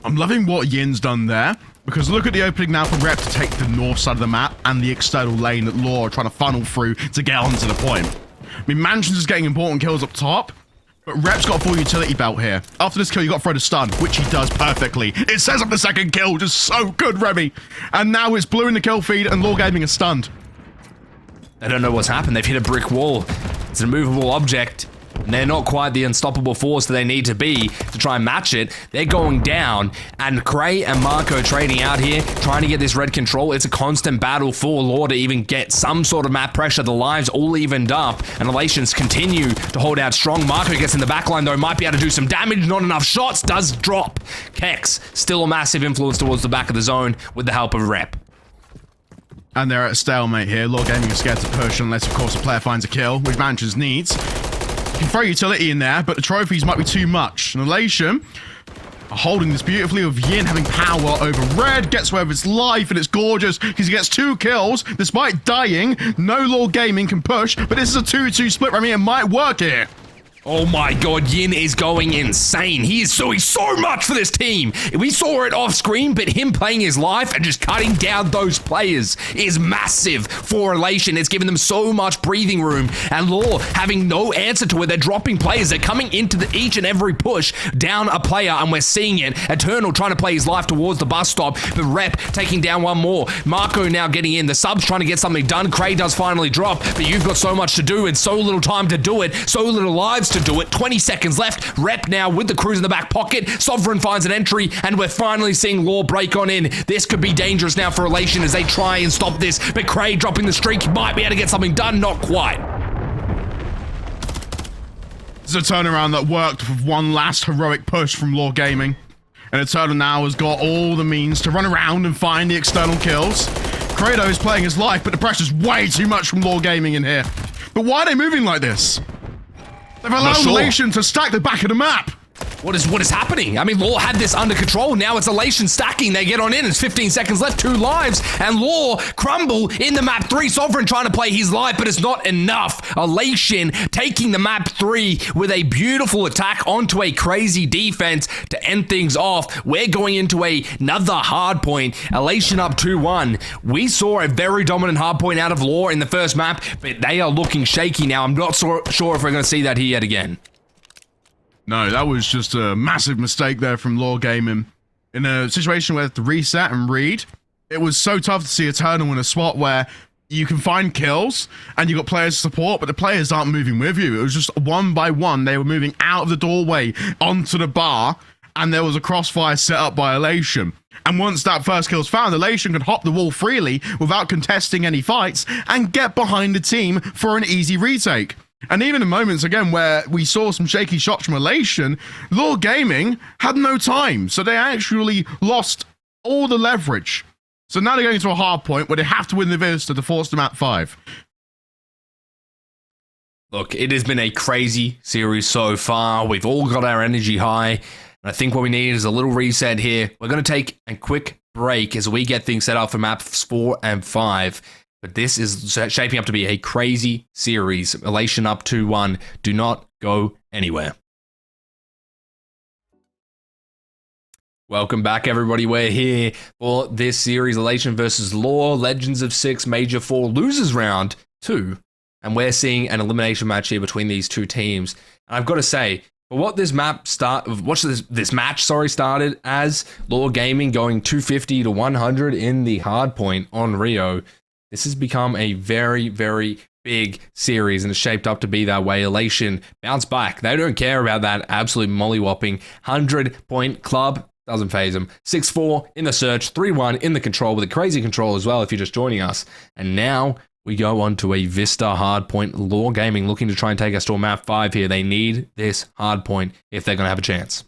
I'm loving what Yin's done there, because look at the opening now for Rep to take the north side of the map and the external lane that Law are trying to funnel through to get onto the point. I mean, Mansions is getting important kills up top, but Rep's got a full utility belt here. After this kill, you got to throw the stun, which he does perfectly. It sets up the second kill, just so good, Remy. And now it's blue in the kill feed, and Law Gaming is stunned. They don't know what's happened. They've hit a brick wall. It's an immovable object. And they're not quite the unstoppable force that they need to be to try and match it. They're going down, and Cray and Marco trading out here, trying to get this red control. It's a constant battle for Law to even get some sort of map pressure. The lives all evened up, and Elations continue to hold out strong. Marco gets in the backline, though, might be able to do some damage. Not enough shots, does drop. Kex, still a massive influence towards the back of the zone with the help of Rep. And they're at a stalemate here. Law Gaming is scared to push unless, of course, a player finds a kill, which Mansions needs. You can throw utility in there, but the trophies might be too much. And Elation are holding this beautifully with Yin having power over Red. Gets away with its life, and it's gorgeous because he gets 2 kills despite dying. No Law Gaming can push, but this is a 2-2 split. I mean, it might work here. Oh my god, Yin is going insane. He is doing so much for this team. We saw it off screen, but him playing his life and just cutting down those players is massive for Elation. It's given them so much breathing room. And Law having no answer to it. They're dropping players. They're coming into each and every push down a player, and we're seeing it. Eternal trying to play his life towards the bus stop, but Rep taking down one more. Marco now getting in. The subs trying to get something done. Cray does finally drop, but you've got so much to do and so little time to do it. So little lives to do it. 20 seconds left. Rep now with the cruise in the back pocket. Sovereign finds an entry, and we're finally seeing Law break on in. This could be dangerous now for Elation as they try and stop this, but Cray dropping the streak might be able to get something done. Not quite. This is a turnaround that worked with one last heroic push from Law Gaming. And Eternal now has got all the means to run around and find the external kills. Credo is playing his life, but the pressure's way too much from Law Gaming in here. But why are they moving like this? They've allowed Elation to stack the back of the map. What is happening? I mean, Law had this under control. Now it's Elation stacking. They get on in. It's 15 seconds left, 2 lives, and Law crumble in the map 3. Sovereign trying to play his life, but it's not enough. Elation taking the map 3 with a beautiful attack onto a crazy defense to end things off. We're going into another hard point. Elation up 2-1. We saw a very dominant hard point out of Law in the first map, but they are looking shaky now. I'm not sure if we're going to see that here yet again. No, that was just a massive mistake there from Law Gaming. In a situation where to reset and read, it was so tough to see Eternal in a spot where you can find kills and you got players to support, but the players aren't moving with you. It was just one by one. They were moving out of the doorway onto the bar, and there was a crossfire set up by Elation. And once that first kill's found, Elation could hop the wall freely without contesting any fights and get behind the team for an easy retake. And even in moments, again, where we saw some shaky shots from Elation, Law Gaming had no time. So they actually lost all the leverage. So now they're going to a hard point where they have to win the Vista to force them at 5. Look, it has been a crazy series so far. We've all got our energy high. And I think what we need is a little reset here. We're going to take a quick break as we get things set up for maps 4 and 5. But this is shaping up to be a crazy series. Elation up 2-1. Do not go anywhere. Welcome back, everybody. We're here for this series, Elation versus Law, Legends of 6, Major 4, Losers Round 2. And we're seeing an elimination match here between these two teams. And I've got to say, for what this match started as, Law Gaming going 250 to 100 in the hardpoint on Rio, this has become a very, very big series, and it's shaped up to be that way. Elation bounce back. They don't care about that absolute mollywhopping 100-point club. Doesn't phase them. 6-4 in the search, 3-1 in the control, with a crazy control as well if you're just joining us. And now we go on to a Vista hardpoint. Law Gaming looking to try and take us to a map 5 here. They need this hardpoint if they're going to have a chance.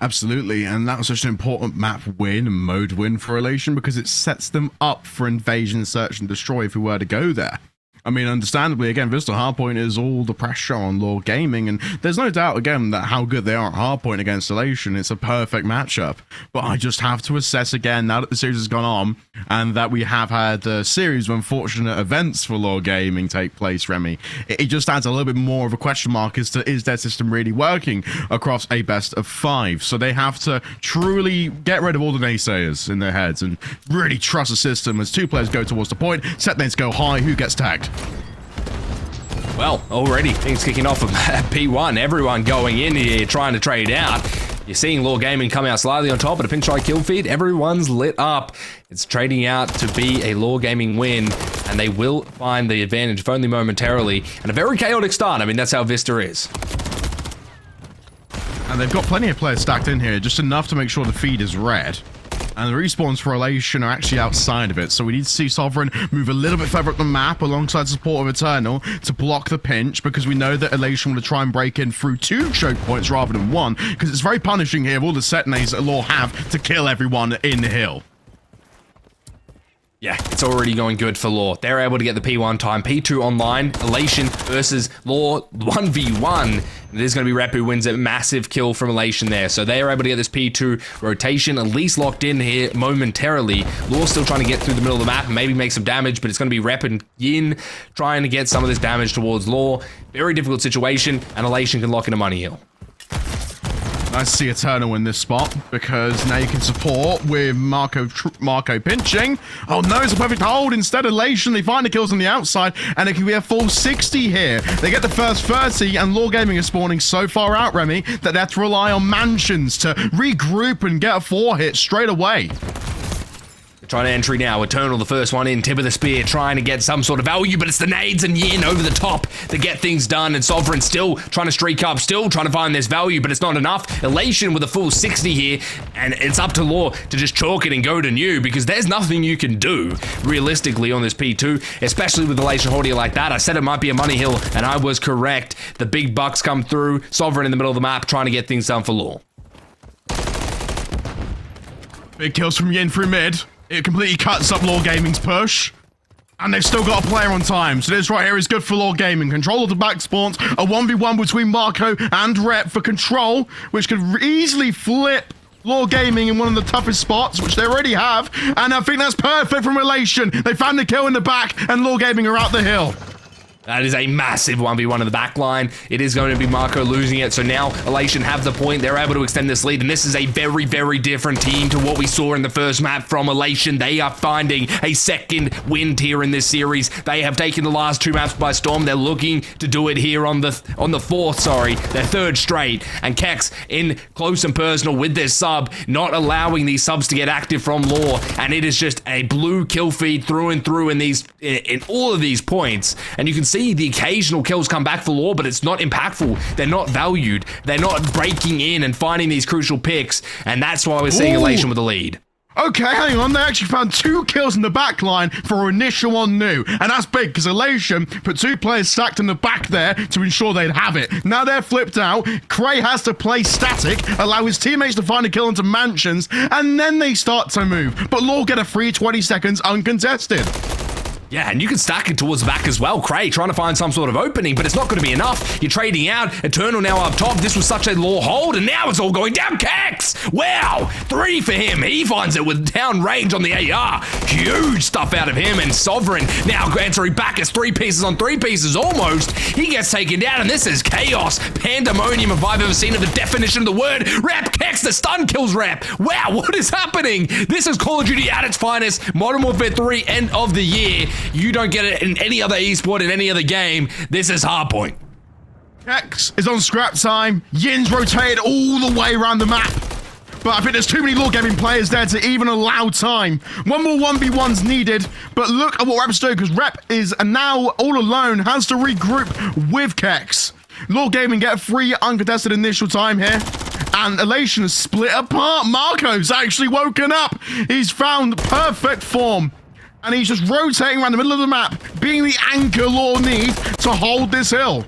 Absolutely, and that was such an important map win and mode win for Elation because it sets them up for invasion, search, and destroy if we were to go there. I mean, understandably, again, Vista Hardpoint is all the pressure on Law Gaming, and there's no doubt, again, that how good they are at Hardpoint against Elation, it's a perfect matchup. But I just have to assess again, now that the series has gone on, and that we have had a series of unfortunate events for Law Gaming take place, Remy, it just adds a little bit more of a question mark as to, is their system really working across a best of 5? So they have to truly get rid of all the naysayers in their heads and really trust the system as 2 players go towards the point, set names go high, who gets tagged? Well, already things kicking off of P1. Everyone going in here trying to trade out. You're seeing Law Gaming come out slightly on top, but a pink try kill feed. Everyone's lit up. It's trading out to be a Law Gaming win, and they will find the advantage, if only momentarily. And a very chaotic start. I mean, that's how Vista is. And they've got plenty of players stacked in here, just enough to make sure the feed is red. And the respawns for Elation are actually outside of it, so we need to see Sovereign move a little bit further up the map alongside the support of Eternal to block the pinch, because we know that Elation will try and break in through 2 choke points rather than 1, because it's very punishing here of all the set names that Law have to kill everyone in the hill. Yeah, it's already going good for Law. They're able to get the P1 time. P2 online. Elation versus Law 1v1. There's going to be Rep who wins a massive kill from Elation there. So they are able to get this P2 rotation at least locked in here momentarily. Law still trying to get through the middle of the map and maybe make some damage, but it's going to be Rep and Yin trying to get some of this damage towards Law. Very difficult situation, and Elation can lock in a money hill. Nice to see Eternal in this spot, because now you can support with Marco pinching. Oh no, it's a perfect hold. Instead, Elation, they find the kills on the outside, and it can be a full 60 here. They get the first 30, and Law Gaming is spawning so far out, Remy, that they have to rely on mansions to regroup and get a 4 hit straight away. Trying to entry now. Eternal, the first one in. Tip of the spear, trying to get some sort of value, but it's the nades and Yin over the top to get things done. And Sovereign still trying to streak up, still trying to find this value, but it's not enough. Elation with a full 60 here, and it's up to Law to just chalk it and go to new, because there's nothing you can do realistically on this P2, especially with Elation holding it like that. I said it might be a money hill, and I was correct. The big bucks come through. Sovereign in the middle of the map, trying to get things done for Law. Big kills from Yin through mid. It completely cuts up Law Gaming's push. And they've still got a player on time. So this right here is good for Law Gaming. Control of the back spawns. A 1v1 between Marco and Rep for control, which could easily flip Law Gaming in one of the toughest spots, which they already have. And I think that's perfect from Elation. They found the kill in the back, and Law Gaming are out the hill. That is a massive 1v1 in the back line. It is going to be Marco losing it. So now Elation have the point. They're able to extend this lead. And this is a very, very different team to what we saw in the first map from Elation. They are finding a second wind here in this series. They have taken the last 2 maps by storm. They're looking to do it here on the fourth, their third straight. And Kex in close and personal with their sub, not allowing these subs to get active from Law. And it is just a blue kill feed through and through in all of these points. And you can see the occasional kills come back for Law, but it's not impactful. They're not valued. They're not breaking in and finding these crucial picks, and that's why we're seeing Elation with the lead. Okay, hang on. They actually found 2 kills in the back line for initial on new. And that's big, because Elation put 2 players stacked in the back there to ensure they'd have it. Now they're flipped out. Cray has to play static, allow his teammates to find a kill into mansions, and then they start to move. But Law get a free 20 seconds uncontested. Yeah, and you can stack it towards the back as well. Cray trying to find some sort of opening, but it's not going to be enough. You're trading out. Eternal now up top. This was such a Law hold, and now it's all going down. Kex! Wow! 3 for him. He finds it with down range on the AR. Huge stuff out of him, and Sovereign now answering back as 3 pieces on 3 pieces almost. He gets taken down, and this is chaos. Pandemonium, if I've ever seen of the definition of the word. Rep Kex, the stun kills Rep. Wow, what is happening? This is Call of Duty at its finest. Modern Warfare 3, end of the year. You don't get it in any other esport, in any other game. This is Hardpoint. Kex is on scrap time. Yin's rotated all the way around the map. But I think there's too many Law Gaming players there to even allow time. One more 1v1's needed. But look at what Rep's doing, because Rep is now all alone, has to regroup with Kex. Law Gaming get a free uncontested initial time here. And Elation is split apart. Marco's actually woken up. He's found perfect form. And he's just rotating around the middle of the map, being the anchor Law need to hold this hill.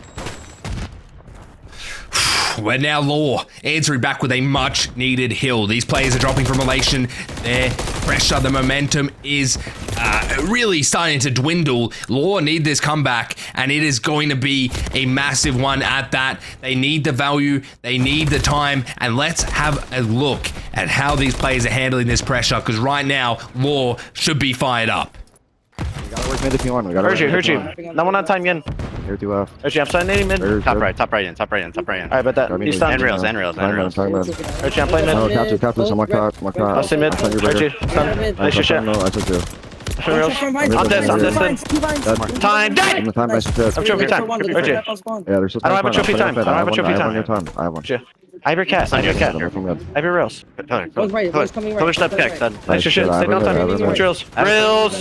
We're now Law answering back with a much needed hill. These players are dropping from Elation. Their pressure, the momentum is really starting to dwindle. Law need this comeback, and it is going to be a massive one at that. They need the value, they need the time, and let's have a look at how these players are handling this pressure, because right now, Law should be fired up. We gotta work mid if you want. We gotta Heard you. No one on time, Yin. Here, 2 left. Heard you, I'm starting mid. Top right in. Alright, but that, he's stunned. And rails. End rails. Heard you, I'm playing mid. No, capture, someone caught. I'll stay mid. Heard you, stunned. Nice your shit. No, I took 2. I'm dead. Time, dead! Time, nice shit. I'm trophy time. Heard you. Yeah, there's still I don't have a trophy time. I have one. I have your cat. I have your rails. Finish that Kex, then. Nice your shit. Stay down time.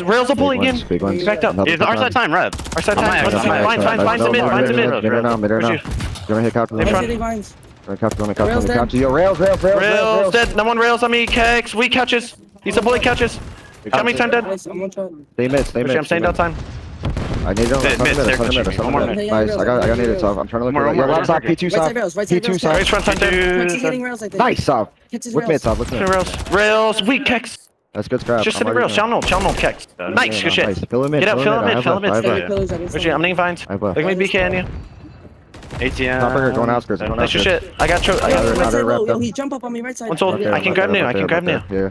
Rails are pulling in. He's backed up. It's our side time, Rev. Our side time. Find some mid. Mid or now. Gonna hit capture. Capture. Yo, rails. Dead. No one rails on me. Kex. Weak catches. He's a bully catches. How many time dead? Stay mid. I'm staying down time. I need it. One more mid. Nice. I got needed, so I'm trying to look at it. Yo, left side, P2 side. P2 side. Rails front time dead. Nice, Sav. Look mid, Sav. Look mid. Rails. Weak Kex. That's good scrap. Just sitting real. Channel kicks. Nice, good shit. Fill him in. Get out, fill him in. Richie, I'm needing vines. Look at me BK on you. ATM. Top burger going outskirts. Nice, good shit. I got Yo, he jump up on me right side. One's old. I can grab new. Yeah.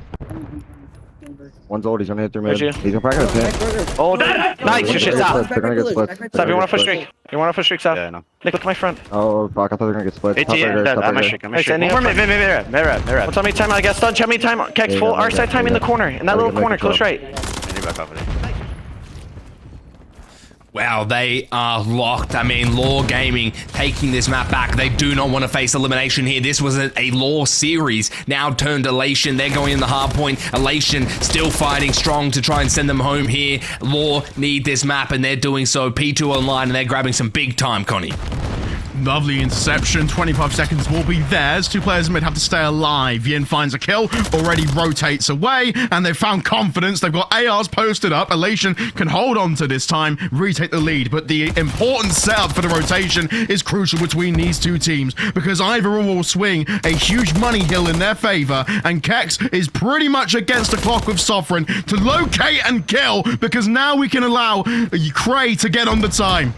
One's old. He's gonna hit through mid. Where's He's gonna pack his pin. Oh, nice, good shit. Stop. They're gonna get split. Stop. You want a push streak? You want a push streak? Stop. Yeah, no. Nick, look at my front. Oh fuck! I thought they were gonna get split. Top ATM. burger, top I'm a burger. shake. I'm a Hey, shake. Sandy, One more mid. What's how many time I got stun? How many time? Kex full. Our side time in the corner. In that little corner, close right. Back off of it. Wow, they are locked. I mean, Law Gaming taking this map back. They do not want to face elimination here. This was a Law series. Now turned Elation. They're going in the hard point. Elation still fighting strong to try and send them home here. Law need this map, and they're doing so. P2 online, and they're grabbing some big time, Connie. Lovely interception. 25 seconds will be theirs. Two players in mid have to stay alive. Yin finds a kill, already rotates away, and they've found confidence. They've got ARs posted up. Elation can hold on to this time, retake the lead, but the important setup for the rotation is crucial between these two teams, because either will swing a huge money hill in their favor, and Kex is pretty much against the clock with Sovereign to locate and kill, because now we can allow Cray to get on the time.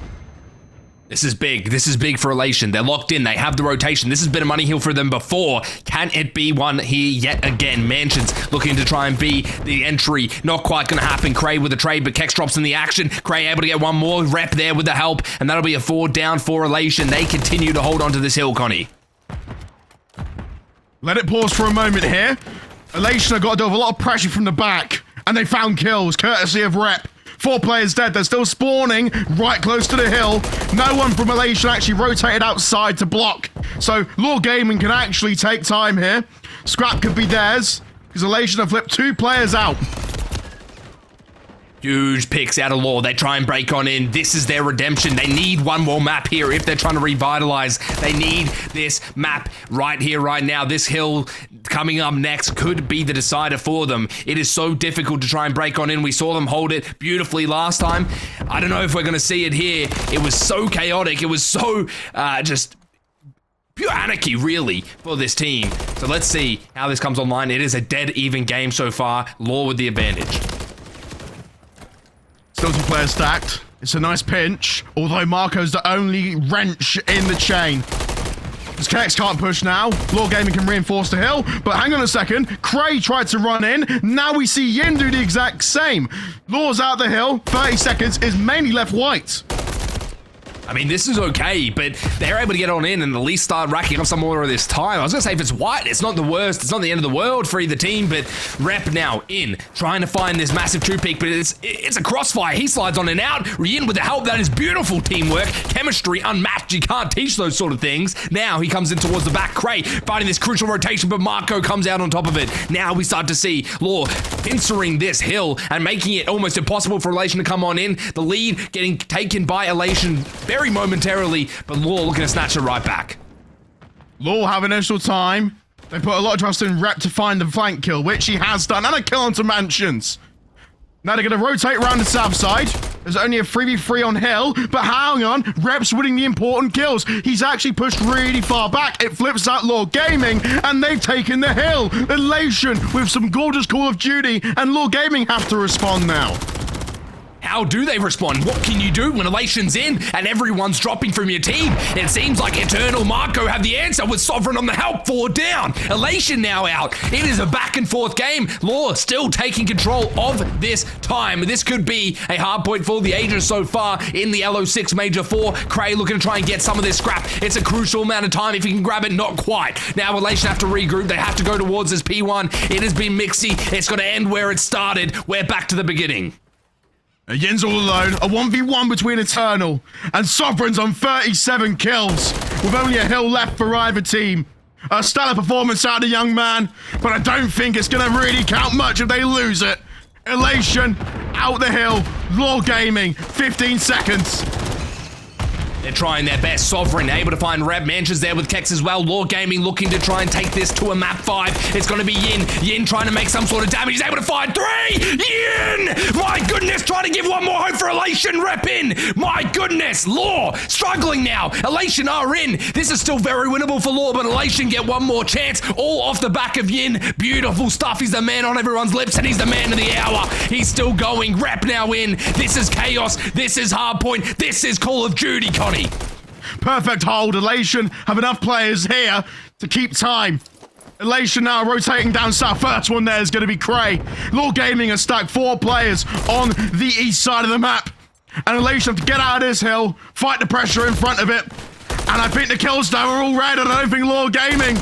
This is big. This is big for Elation. They're locked in. They have the rotation. This has been a money hill for them before. Can it be one here yet again? Mansions looking to try and be the entry. Not quite going to happen. Cray with a trade, but Kex drops in the action. Cray able to get one more rep there with the help, and that'll be a 4 down for Elation. They continue to hold on to this hill, Connie. Let it pause for a moment here. Elation have got to deal with a lot of pressure from the back, and they found kills, courtesy of Rep. 4 players dead. They're still spawning right close to the hill. No one from Elation actually rotated outside to block. So Law Gaming can actually take time here. Scrap could be theirs, because Elation have flipped 2 players out. Huge picks out of Law. They try and break on in. This is their redemption. They need one more map here if they're trying to revitalize. They need this map right here, right now. This hill coming up next could be the decider for them. It is so difficult to try and break on in. We saw them hold it beautifully last time. I don't know if we're going to see it here. It was so chaotic. It was so just pure anarchy, really, for this team. So let's see how this comes online. It is a dead even game so far. Law with the advantage. Still 2 players stacked. It's a nice pinch, although Marco's the only wrench in the chain. Because Kex can't push now. Law Gaming can reinforce the hill, but hang on a second. Cray tried to run in. Now we see Yin do the exact same. Law's out the hill. 30 seconds is mainly left white. I mean, this is okay, but they're able to get on in and at least start racking up some more of this time. I was going to say, if it's white, it's not the worst. It's not the end of the world for either team, but Rep now in, trying to find this massive 2-peak, but it's a crossfire. He slides on and out. Yin with the help. That is beautiful teamwork. Chemistry unmatched. You can't teach those sort of things. Now he comes in towards the back. Cray fighting this crucial rotation, but Marco comes out on top of it. Now we start to see Law pincering this hill and making it almost impossible for Elation to come on in. The lead getting taken by Elation very momentarily, but Law looking to snatch it right back. Law have initial time. They put a lot of trust in Rep to find the flank kill, which he has done, and a kill onto Mansions. Now they're going to rotate around the south side. There's only a 3v3 on hill, but hang on, Rep's winning the important kills. He's actually pushed really far back. It flips out Law Gaming, and they've taken the hill. Elation with some gorgeous Call of Duty, and Law Gaming have to respond now. How do they respond? What can you do when Elation's in and everyone's dropping from your team? It seems like Eternal Marco have the answer with Sovereign on the help, 4 down. Elation now out. It is a back and forth game. Law still taking control of this time. This could be a hard point for the Ages so far in the Lo6 Major 4. Cray looking to try and get some of this scrap. It's a crucial amount of time. If he can grab it, not quite. Now Elation have to regroup. They have to go towards this P1. It has been mixy. It's going to end where it started. We're back to the beginning. Yin's all alone, a 1v1 between Eternal, and Sovereign's on 37 kills, with only a hill left for either team. A stellar performance out of the young man, but I don't think it's going to really count much if they lose it. Elation, out the hill, Law Gaming, 15 seconds. They're trying their best. Sovereign able to find Reb. Manches there with Kex as well. Law Gaming looking to try and take this to a map 5. It's going to be Yin. Yin trying to make some sort of damage. He's able to find 3. Yin! My goodness, trying to give one more hope for Elation. Rep in. My goodness. Law struggling now. Elation are in. This is still very winnable for Law, but Elation get one more chance. All off the back of Yin. Beautiful stuff. He's the man on everyone's lips, and he's the man of the hour. He's still going. Rep now in. This is chaos. This is hardpoint. This is Call of Duty, Connie. Perfect hold. Elation have enough players here to keep time. Elation now rotating down south. First one there is going to be Cray. Law Gaming has stacked 4 players on the east side of the map. And Elation have to get out of this hill, fight the pressure in front of it. And I think the kills now are all red, and I don't think Law Gaming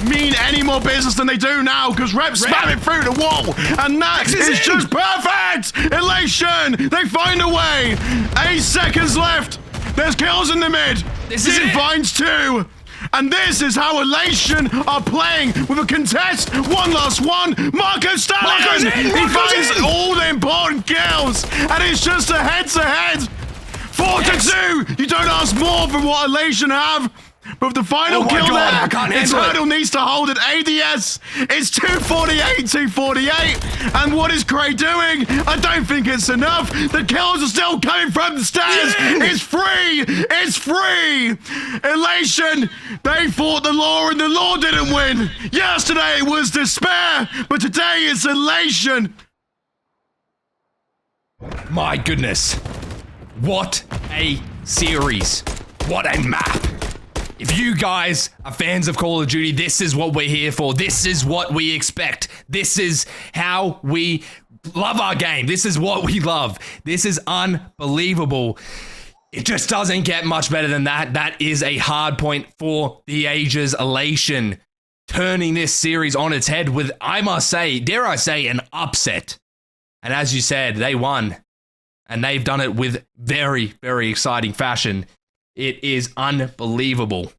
mean any more business than they do now, because Rep's spamming through the wall, and that is just perfect! Elation! They find a way! 8 seconds left! There's kills in the mid! Yin finds 2! And this is how Elation are playing with a contest. 1 last 1. Marco Stallion! He finds all the important kills, and it's just a head-to-head. 4-2. You don't ask more from what Elation have. But with the final kill there, Eternal needs to hold it. ADS, it's 248. And what is Cray doing? I don't think it's enough. The kills are still coming from the stairs. It's free. It's free. Elation, they fought the Law, and the Law didn't win. Yesterday it was despair, but today it's Elation. My goodness. What a series. What a map. If you guys are fans of Call of Duty, this is what we're here for. This is what we expect. This is how we love our game. This is what we love. This is unbelievable. It just doesn't get much better than that. That is a hard point for the ages. Elation turning this series on its head with, I must say, dare I say, an upset. And as you said, they won. And they've done it with very, very exciting fashion. It is unbelievable.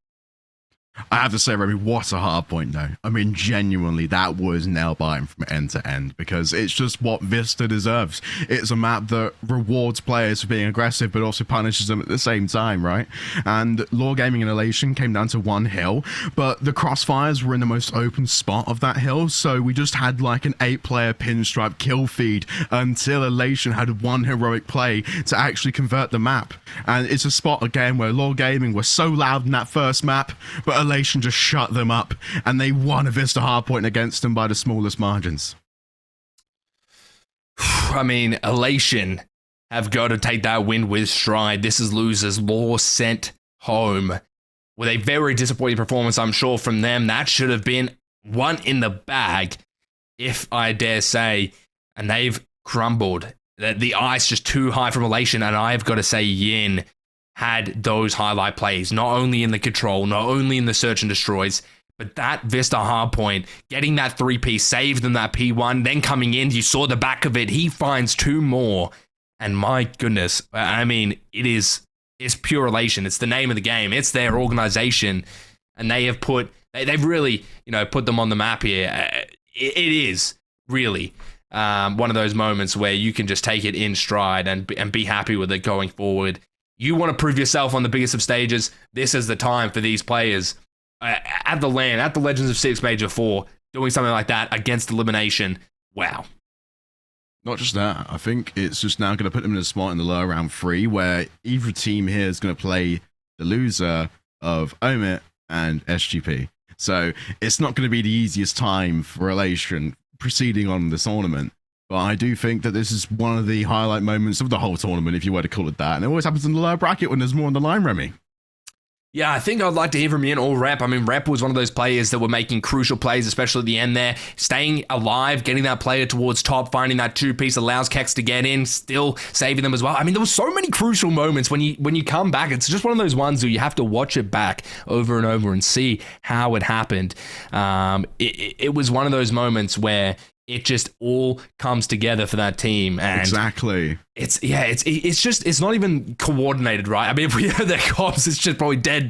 I have to say, Remy, what a hard point, though. I mean, genuinely, that was nail-biting from end to end, because it's just what Vista deserves. It's a map that rewards players for being aggressive, but also punishes them at the same time, right? And Law Gaming and Elation came down to 1 hill, but the crossfires were in the most open spot of that hill, so we just had like an 8-player pinstripe kill feed until Elation had 1 heroic play to actually convert the map. And it's a spot, again, where Law Gaming were so loud in that first map, but Elation just shut them up, and they won a Vista hardpoint against them by the smallest margins. I mean, Elation have got to take that win with stride. This is losers. Law sent home with a very disappointing performance, I'm sure, from them. That should have been one in the bag, if I dare say, and they've crumbled. The ice just too high from Elation, and I've got to say Yin had those highlight plays, not only in the control, not only in the search and destroys, but that Vista hardpoint, getting that 3P, saved them that P1, then coming in, you saw the back of it, he finds 2 more, and my goodness, I mean, it's pure Elation, it's the name of the game, it's their organization, and they have they've really, put them on the map here. It is really one of those moments where you can just take it in stride and be happy with it going forward. You want to prove yourself on the biggest of stages, this is the time for these players at the LAN, at the Legends of Six Major 4, doing something like that against Elimination. Wow. Not just that, I think it's just now going to put them in a spot in the lower round 3 where either team here is going to play the loser of Omit and SGP. So it's not going to be the easiest time for Elation proceeding on this tournament. But I do think that this is one of the highlight moments of the whole tournament, if you were to call it that. And it always happens in the lower bracket when there's more on the line, Remy. Yeah, I think I'd like to hear from Yin or Rep. I mean, Rep was one of those players that were making crucial plays, especially at the end there. Staying alive, getting that player towards top, finding that 2-piece, allows Kex to get in, still saving them as well. I mean, there were so many crucial moments when you come back. It's just one of those ones where you have to watch it back over and over and see how it happened. It was one of those moments where it just all comes together for that team. And exactly. It's not even coordinated, right? I mean, if we heard their comps, it's just probably dead,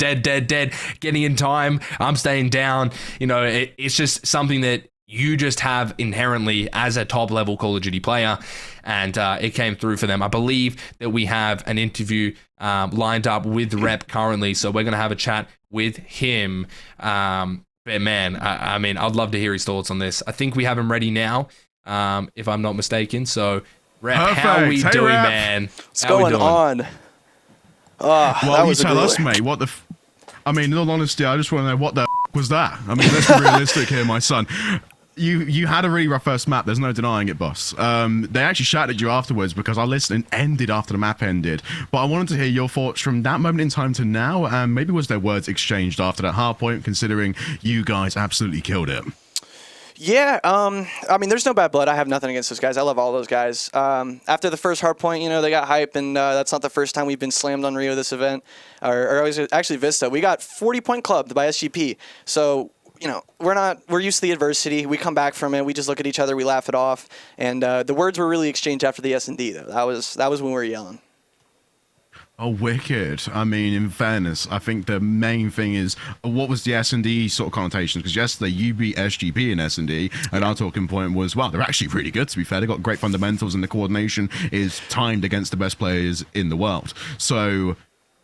getting in time. I'm staying down. It's just something that you just have inherently as a top level Call of Duty player, and it came through for them. I believe that we have an interview lined up with Rep currently, so we're going to have a chat with him. But man, I mean, I'd love to hear his thoughts on this. I think we have him ready now, if I'm not mistaken. So, Rep, how are we doing, Rep. man? What's going on? Well, you tell us, mate. What the? I mean, in all honesty, I just want to know what the was that. I mean, let's be realistic here, my son. You had a really rough first map. There's no denying it, boss. They actually shouted at you afterwards because our listening ended after the map ended. But I wanted to hear your thoughts from that moment in time to now. And maybe was there words exchanged after that hard point, considering you guys absolutely killed it? Yeah, I mean, there's no bad blood. I have nothing against those guys. I love all those guys. After the first hard point, you know, they got hype, and that's not the first time we've been slammed on Rio this event, or actually Vista. We got 40-point clubbed by SGP. So, you know, we're used to the adversity. We come back from it. We just look at each other. We laugh it off. And the words were really exchanged after the S&D, though. That was when we were yelling. Oh, wicked. I mean, in fairness, I think the main thing is, what was the S&D sort of connotations? Because yesterday you beat SGP in S&D, and our talking point was, wow, they're actually really good, to be fair. They've got great fundamentals, and the coordination is timed against the best players in the world. So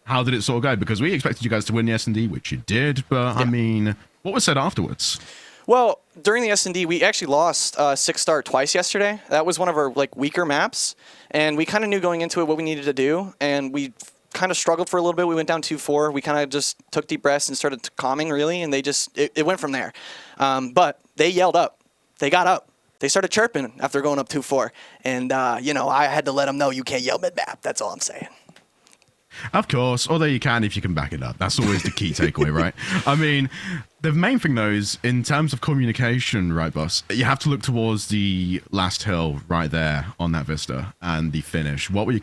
how did it sort of go? Because we expected you guys to win the S&D, which you did, but, I mean, what was said afterwards? Well, during the S&D, we actually lost 6-star twice yesterday. That was one of our weaker maps, and we kind of knew going into it what we needed to do, and we kind of struggled for a little bit. We went down 2-4. We kind of just took deep breaths and started calming, really, and it went from there. But they yelled up. They got up. They started chirping after going up 2-4, and you know, I had to let them know you can't yell mid-map. That's all I'm saying. Of course, although you can if you can back it up. That's always the key takeaway, right? I mean, the main thing, though, is in terms of communication, right, boss, you have to look towards the last hill right there on that vista and the finish. What was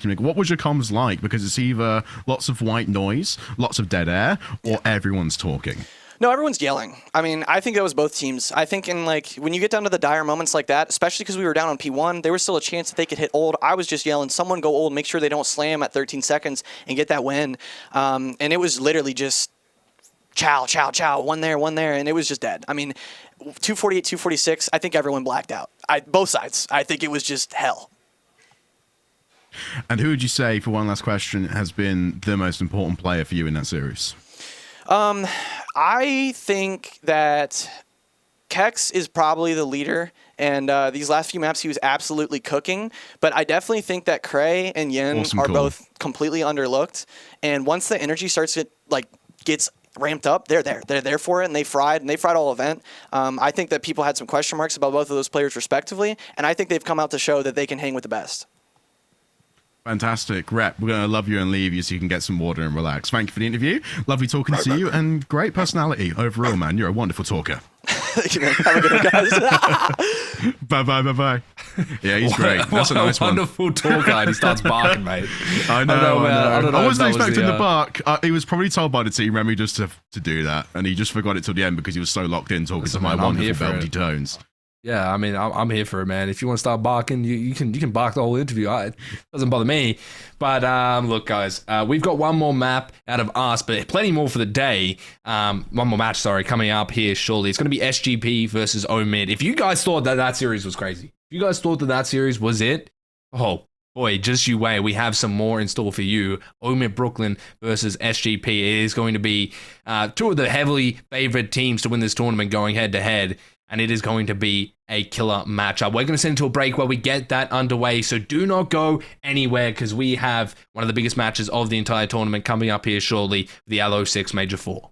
your comms like? Because it's either lots of white noise, lots of dead air, or everyone's talking. No, everyone's yelling. I mean, I think that was both teams. I think in when you get down to the dire moments like that, especially because we were down on P1, there was still a chance that they could hit old. I was just yelling, someone go old, make sure they don't slam at 13 seconds and get that win. And it was literally just chow, chow, chow, one there, and it was just dead. I mean, 248, 246, I think everyone blacked out. Both sides. I think it was just hell. And who would you say, for one last question, has been the most important player for you in that series? I think that Kex is probably the leader, and these last few maps he was absolutely cooking. But I definitely think that Cray and Yin are both completely underlooked. And once the energy starts to gets ramped up, they're there. They're there for it, and they fried all event. I think that people had some question marks about both of those players respectively, and I think they've come out to show that they can hang with the best. Fantastic. Rep, we're going to love you and leave you so you can get some water and relax. Thank you for the interview. Lovely talking to you, and great personality overall, man. You're a wonderful talker. Thank you, man. Have a good one, guys. Bye-bye. Yeah, he's great. That's a nice one. Wonderful talker, and he starts barking, mate. I know. I wasn't expecting the the bark. He was probably told by the team, Remy, just to do that, and he just forgot it till the end because he was so locked in talking to my wonderful velvety tones. Yeah, I mean, I'm here for it, man. If you want to start barking, you can bark the whole interview. It doesn't bother me. But look, guys, we've got one more map out of us, but plenty more for the day. One more match, coming up here shortly. It's going to be SGP versus Omid. If you guys thought that series was crazy, if you guys thought that series was it, oh boy, just you wait. We have some more in store for you. Omid Brooklyn versus SGP. It is going to be two of the heavily favored teams to win this tournament going head to head. And it is going to be a killer matchup. We're going to send into a break where we get that underway. So do not go anywhere because we have one of the biggest matches of the entire tournament coming up here shortly, the Lo6 Major 4.